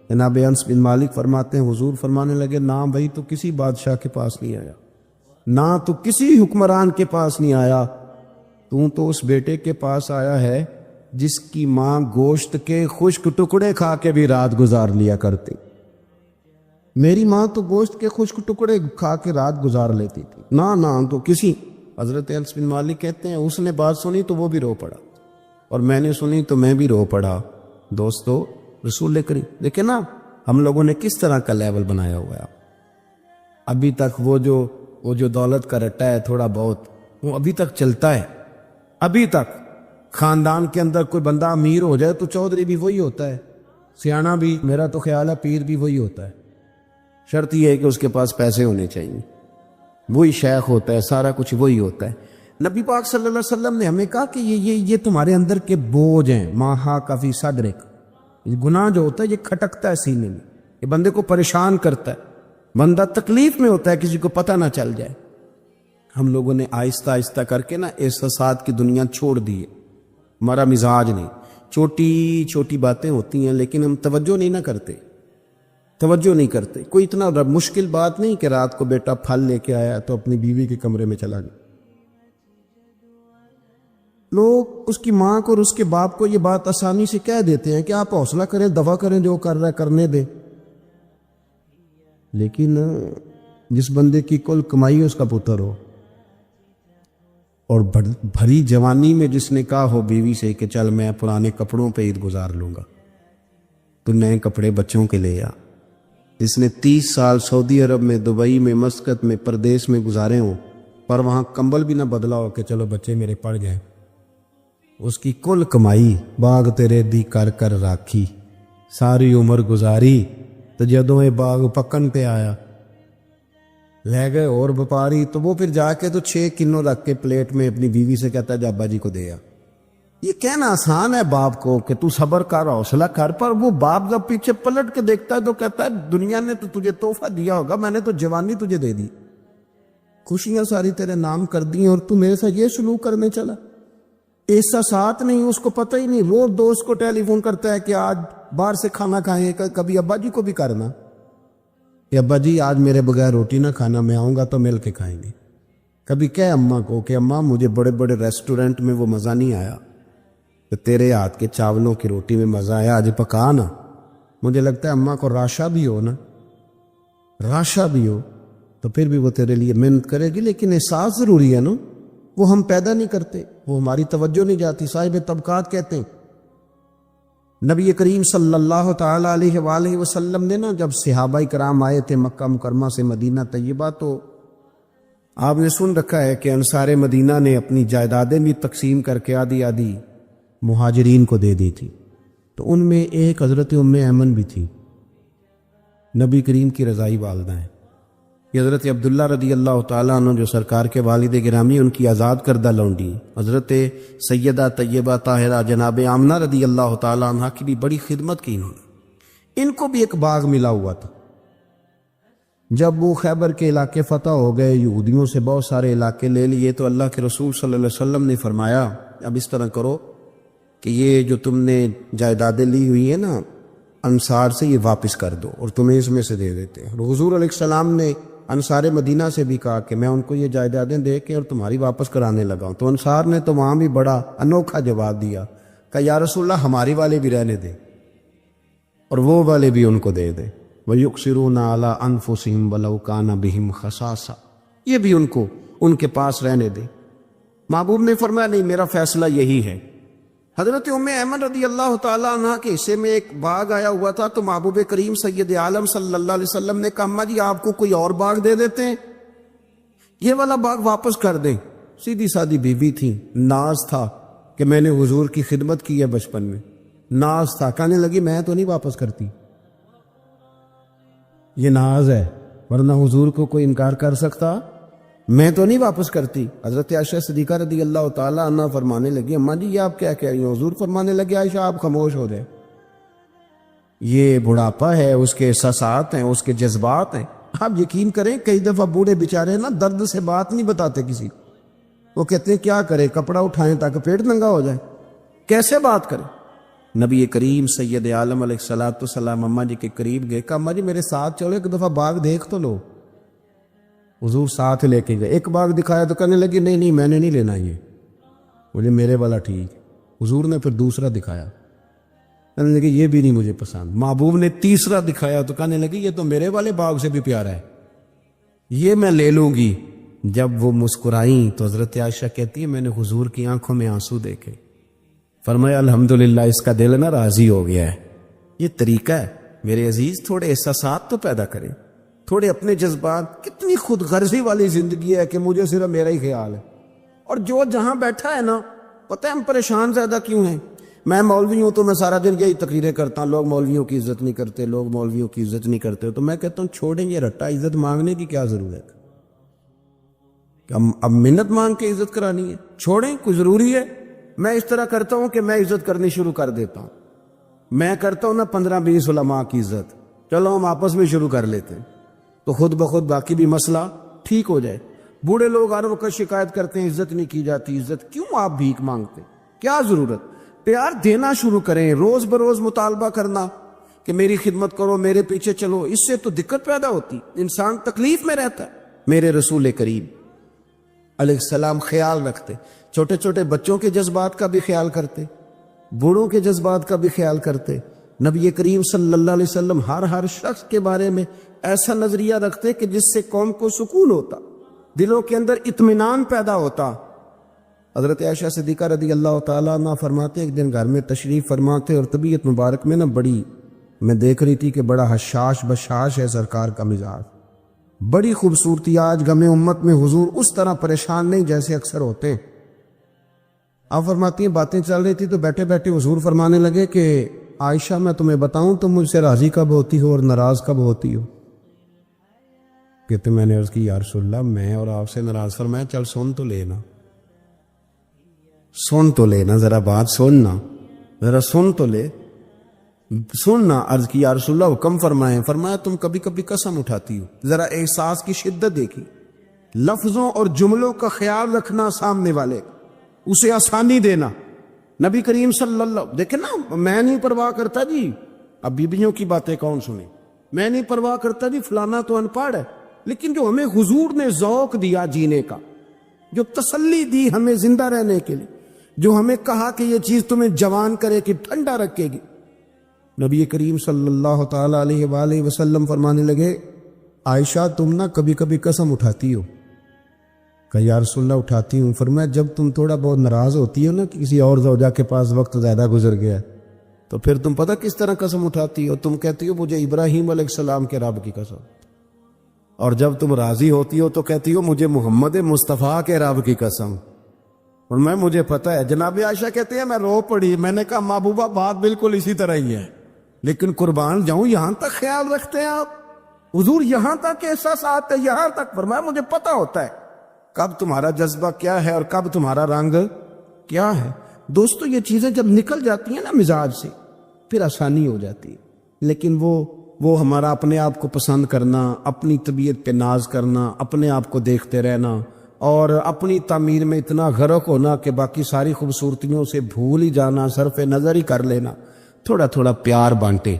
جناب انس بن مالک فرماتے ہیں حضور فرمانے لگے نہ بھائی تو کسی بادشاہ کے پاس نہیں آیا، نہ تو کسی حکمران کے پاس نہیں آیا، تو اس بیٹے کے پاس آیا ہے جس کی ماں گوشت کے خشک ٹکڑے کھا کے بھی رات گزار لیا کرتی۔ میری ماں تو گوشت کے خشک ٹکڑے کھا کے رات گزار لیتی تھی، نہ تو کسی۔ حضرت انس بن مالک کہتے ہیں اس نے بات سنی تو وہ بھی رو پڑا، اور میں نے سنی تو میں بھی رو پڑا۔ دوستو رسول کریم دیکھیں نا ہم لوگوں نے کس طرح کا لیول بنایا ہوا ہے۔ ابھی تک وہ جو دولت کا رٹا ہے تھوڑا بہت وہ ابھی تک چلتا ہے، ابھی تک خاندان کے اندر کوئی بندہ امیر ہو جائے تو چودھری بھی وہی ہوتا ہے، سیانا بھی، میرا تو خیال ہے پیر بھی وہی ہوتا ہے، شرط یہ ہے کہ اس کے پاس پیسے ہونے چاہیے، وہی شیخ ہوتا ہے، سارا کچھ وہی ہوتا ہے۔ نبی پاک صلی اللہ علیہ وسلم نے ہمیں کہا کہ یہ تمہارے اندر کے بوجھ ہیں، ماہا کفی صدرک، گناہ جو ہوتا ہے یہ کھٹکتا ہے سینے میں، یہ بندے کو پریشان کرتا ہے، بندہ تکلیف میں ہوتا ہے کسی کو پتہ نہ چل جائے۔ ہم لوگوں نے آہستہ آہستہ کر کے نا احساسات کی دنیا چھوڑ دی ہے، ہمارا مزاج نہیں، چھوٹی چھوٹی باتیں ہوتی ہیں لیکن ہم توجہ نہیں کرتے۔ کوئی اتنا مشکل بات نہیں کہ رات کو بیٹا پھل لے کے آیا تو اپنی بیوی کے کمرے میں چلا گیا۔ لوگ اس کی ماں کو اور اس کے باپ کو یہ بات آسانی سے کہہ دیتے ہیں کہ آپ حوصلہ کریں، دفع کریں، جو کر رہا ہے کرنے دیں، لیکن جس بندے کی کل کمائی اس کا پتر ہو اور بھری جوانی میں جس نے کہا ہو بیوی سے کہ چل میں پرانے کپڑوں پہ عید گزار لوں گا، تو نئے کپڑے بچوں کے لے آ، جس نے 30 سال سعودی عرب میں، دبئی میں، مسقط میں، پردیس میں گزارے ہوں پر وہاں کمبل بھی نہ بدلا ہو کہ چلو بچے میرے پڑ جائیں، اس کی کل کمائی باغ تیرے دی کر کر راکھی، ساری عمر گزاری تو جدوں یہ باغ پکن پہ آیا لے گئے اور وپاری، تو وہ پھر جا کے تو 6 کنو رکھ کے پلیٹ میں اپنی بیوی سے کہتا ہے جا ابا جی کو دے آ۔ یہ کہنا آسان ہے باپ کو کہ تو صبر کر، حوصلہ کر، پر وہ باپ جب پیچھے پلٹ کے دیکھتا ہے تو کہتا ہے دنیا نے تو تجھے تحفہ دیا ہوگا، میں نے تو جوانی تجھے دے دی، خوشیاں ساری تیرے نام کر دی اور تو میرے ساتھ یہ سلوک کرنے چلا۔ احساسات نہیں، اس کو پتہ ہی نہیں، روز دوست کو ٹیلی فون کرتا ہے کہ آج باہر سے کھانا کھائیں، کبھی ابا جی کو بھی کرنا کہ ابا جی آج میرے بغیر روٹی نہ کھانا، میں آؤں گا تو مل کے کھائیں گے۔ کبھی کہہ اماں کو کہ اماں مجھے بڑے بڑے ریسٹورنٹ میں وہ مزہ نہیں آیا، تو تیرے ہاتھ کے چاولوں کی روٹی میں مزہ آیا، آج پکا نا۔ مجھے لگتا ہے اماں کو راشا بھی ہو نا، راشا بھی ہو تو پھر بھی وہ تیرے لیے محنت کرے گی، لیکن احساس ضروری ہے نا، وہ ہم پیدا نہیں کرتے، وہ ہماری توجہ نہیں جاتی۔ صاحب طبقات کہتے ہیں نبی کریم صلی اللہ تعالی علیہ وآلہ وسلم نے نا جب صحابہ کرام آئے تھے مکہ مکرمہ سے مدینہ طیبہ، تو آپ نے سن رکھا ہے کہ انصار مدینہ نے اپنی جائیدادیں بھی تقسیم کر کے آدھی آدھی مہاجرین کو دے دی تھی، تو ان میں ایک حضرت ام ایمن بھی تھی، نبی کریم کی رضائی والدہ ہیں۔ یہ حضرت عبداللہ رضی اللہ تعالیٰ عنہ جو سرکار کے والد گرامی ان کی آزاد کردہ لونڈی حضرت سیدہ طیبہ طاہرہ جناب آمنہ رضی اللہ تعالیٰ عنہ کی بھی بڑی خدمت کی انہوں نے. ان کو بھی ایک باغ ملا ہوا تھا. جب وہ خیبر کے علاقے فتح ہو گئے، یہودیوں سے بہت سارے علاقے لے لیے، تو اللہ کے رسول صلی اللہ علیہ وسلم نے فرمایا اب اس طرح کرو کہ یہ جو تم نے جائیدادیں لی ہوئی ہیں نا انصار سے، یہ واپس کر دو اور تمہیں اس میں سے دے دیتے ہیں. حضور علیہ السلام نے انصار مدینہ سے بھی کہا کہ میں ان کو یہ جائیدادیں دے کے اور تمہاری واپس کرانے لگا ہوں. تو انصار نے تو وہاں بھی بڑا انوکھا جواب دیا کہ یا رسول اللہ ہماری والے بھی رہنے دیں اور وہ والے بھی ان کو دے دیں. وَيُقْصِرُونَ عَلَىٰ أَنفُسِهِمْ وَلَوْ كَانَ بِهِمْ خَصَاصَةٌ، یہ بھی ان کو ان کے پاس رہنے دیں. محبوب نے فرمایا نہیں، میرا فیصلہ یہی ہے. حضرت ام ایمن رضی اللہ تعالیٰ عنہ کے حصے میں ایک باغ آیا ہوا تھا، تو محبوب کریم سید عالم صلی اللہ علیہ وسلم نے کہا اماں جی آپ کو کوئی اور باغ دے دیتے ہیں، یہ والا باغ واپس کر دیں. سیدھی سادی بیوی تھی، ناز تھا کہ میں نے حضور کی خدمت کی ہے بچپن میں، ناز تھا. کہنے لگی میں تو نہیں واپس کرتی، یہ ناز ہے، ورنہ حضور کو کوئی انکار کر سکتا؟ میں تو نہیں واپس کرتی. حضرت عائشہ صدیقہ رضی اللہ تعالیٰ عنہ فرمانے لگی اماں جی یہ آپ کیا کہہ رہی ہیں؟ حضور فرمانے لگے عائشہ آپ خاموش ہو جائے، یہ بڑھاپا ہے، اس کے احساسات ہیں، اس کے جذبات ہیں. آپ یقین کریں کئی دفعہ بوڑھے بیچارے نا درد سے بات نہیں بتاتے کسی کو، وہ کہتے ہیں کیا کرے، کپڑا اٹھائیں تاکہ پیٹ ننگا ہو جائے، کیسے بات کریں. نبی کریم سید عالم علیہ الصلوۃ والسلام اماں جی کے قریب گئے، کہا اماں جی میرے ساتھ چلو ایک دفعہ باغ دیکھ تو لو. حضور ساتھ لے کے گئے، ایک باغ دکھایا تو کہنے لگی نہیں نہیں میں نے نہیں لینا، یہ مجھے میرے والا ٹھیک. حضور نے پھر دوسرا دکھایا، کہنے لگی یہ بھی نہیں مجھے پسند. محبوب نے تیسرا دکھایا تو کہنے لگی یہ تو میرے والے باغ سے بھی پیارا ہے، یہ میں لے لوں گی. جب وہ مسکرائیں تو حضرت عائشہ کہتی ہے میں نے حضور کی آنکھوں میں آنسو دیکھے، فرمایا الحمدللہ اس کا دل نا راضی ہو گیا ہے. یہ طریقہ ہے میرے عزیز، تھوڑے احساسات تو پیدا کریں، تھوڑے اپنے جذبات. کتنی خود غرضی والی زندگی ہے کہ مجھے صرف میرا ہی خیال ہے، اور جو جہاں بیٹھا ہے نا پتہ ہے ہم پریشان زیادہ کیوں ہیں. میں مولوی ہوں تو میں سارا دن یہی تقریریں کرتا ہوں، لوگ مولویوں کی عزت نہیں کرتے، لوگ مولویوں کی عزت نہیں کرتے. تو میں کہتا ہوں چھوڑیں یہ رٹا، عزت مانگنے کی کیا ضرورت ہے؟ اب منت مانگ کے عزت کرانی ہے؟ چھوڑیں، کوئی ضروری ہے؟ میں اس طرح کرتا ہوں کہ میں عزت کرنی شروع کر دیتا ہوں. میں کرتا ہوں نا 15-20 علماء کی عزت، چلو ہم آپس میں شروع کر لیتے ہیں تو خود بخود باقی بھی مسئلہ ٹھیک ہو جائے. بوڑھے لوگ ہر وقت شکایت کرتے ہیں عزت نہیں کی جاتی، عزت کیوں آپ بھیک مانگتے؟ کیا ضرورت؟ پیار دینا شروع کریں، روز بروز مطالبہ کرنا کہ میری خدمت کرو، میرے پیچھے چلو. اس سے تو دقت پیدا ہوتی، انسان تکلیف میں رہتا ہے. میرے رسول کریم علیہ السلام خیال رکھتے، چھوٹے چھوٹے بچوں کے جذبات کا بھی خیال کرتے، بوڑھوں کے جذبات کا بھی خیال کرتے. نبی کریم صلی اللہ علیہ وسلم ہر شخص کے بارے میں ایسا نظریہ رکھتے کہ جس سے قوم کو سکون ہوتا، دلوں کے اندر اطمینان پیدا ہوتا. حضرت عائشہ صدیقہ رضی اللہ تعالیٰ عنہ فرماتے ایک دن گھر میں تشریف فرماتے اور طبیعت مبارک میں نا بڑی میں دیکھ رہی تھی کہ بڑا حشاش بشاش ہے سرکار کا مزاج، بڑی خوبصورتی. آج غم امت میں حضور اس طرح پریشان نہیں جیسے اکثر ہوتے ہیں. آپ فرماتی ہیں باتیں چل رہی تھی تو بیٹھے بیٹھے حضور فرمانے لگے کہ عائشہ میں تمہیں بتاؤں تم مجھ سے راضی کب ہوتی ہو اور ناراض کب ہوتی ہو؟ کہتے میں نے عرض کی یا رسول اللہ میں اور آپ سے ناراض. فرمایا چل سن تو لینا، سن تو لینا، ذرا بات سننا، ذرا سن تو لے، سننا. عرض کی یا رسول اللہ حکم فرمائیں. فرمایا تم کبھی کبھی قسم اٹھاتی ہو، ذرا احساس کی شدت دیکھی، لفظوں اور جملوں کا خیال رکھنا، سامنے والے اسے آسانی دینا. نبی کریم صلی اللہ دیکھیں نا، میں نہیں پرواہ کرتا جی، اب بیبیوں کی باتیں کون سنے، میں نہیں پرواہ کرتا جی فلانا تو ان پڑھ ہے، لیکن جو ہمیں حضور نے ذوق دیا جینے کا، جو تسلی دی ہمیں زندہ رہنے کے لیے، جو ہمیں کہا کہ یہ چیز تمہیں جوان کرے کہ ٹھنڈا رکھے گی. نبی کریم صلی اللہ تعالی علیہ وآلہ وسلم فرمانے لگے عائشہ تم نہ کبھی کبھی قسم اٹھاتی ہو. کہ یا رسول اللہ اٹھاتی ہوں. فرمایا جب تم تھوڑا بہت ناراض ہوتی ہو نا کہ کسی اور زوجہ کے پاس وقت زیادہ گزر گیا تو پھر تم پتہ کس طرح قسم اٹھاتی ہو؟ تم کہتی ہو مجھے ابراہیم علیہ السلام کے رب کی قسم، اور جب تم راضی ہوتی ہو تو کہتی ہو مجھے محمد مصطفیٰ کے رب کی قسم. اور میں مجھے پتہ ہے. جناب عائشہ کہتے ہیں میں رو پڑی، میں نے کہا محبوبہ بات بالکل اسی طرح ہی ہے، لیکن قربان جاؤں یہاں تک خیال رکھتے ہیں آپ. حضور یہاں تک احساسات ہے، یہاں تک فرمایا مجھے پتا ہوتا ہے کب تمہارا جذبہ کیا ہے اور کب تمہارا رنگ کیا ہے۔ دوستو یہ چیزیں جب نکل جاتی ہیں نا مزاج سے پھر آسانی ہو جاتی ہے، لیکن وہ ہمارا اپنے آپ کو پسند کرنا، اپنی طبیعت پہ ناز کرنا، اپنے آپ کو دیکھتے رہنا اور اپنی تعمیر میں اتنا غرق ہونا کہ باقی ساری خوبصورتیوں سے بھول ہی جانا، صرف نظر ہی کر لینا۔ تھوڑا تھوڑا پیار بانٹے،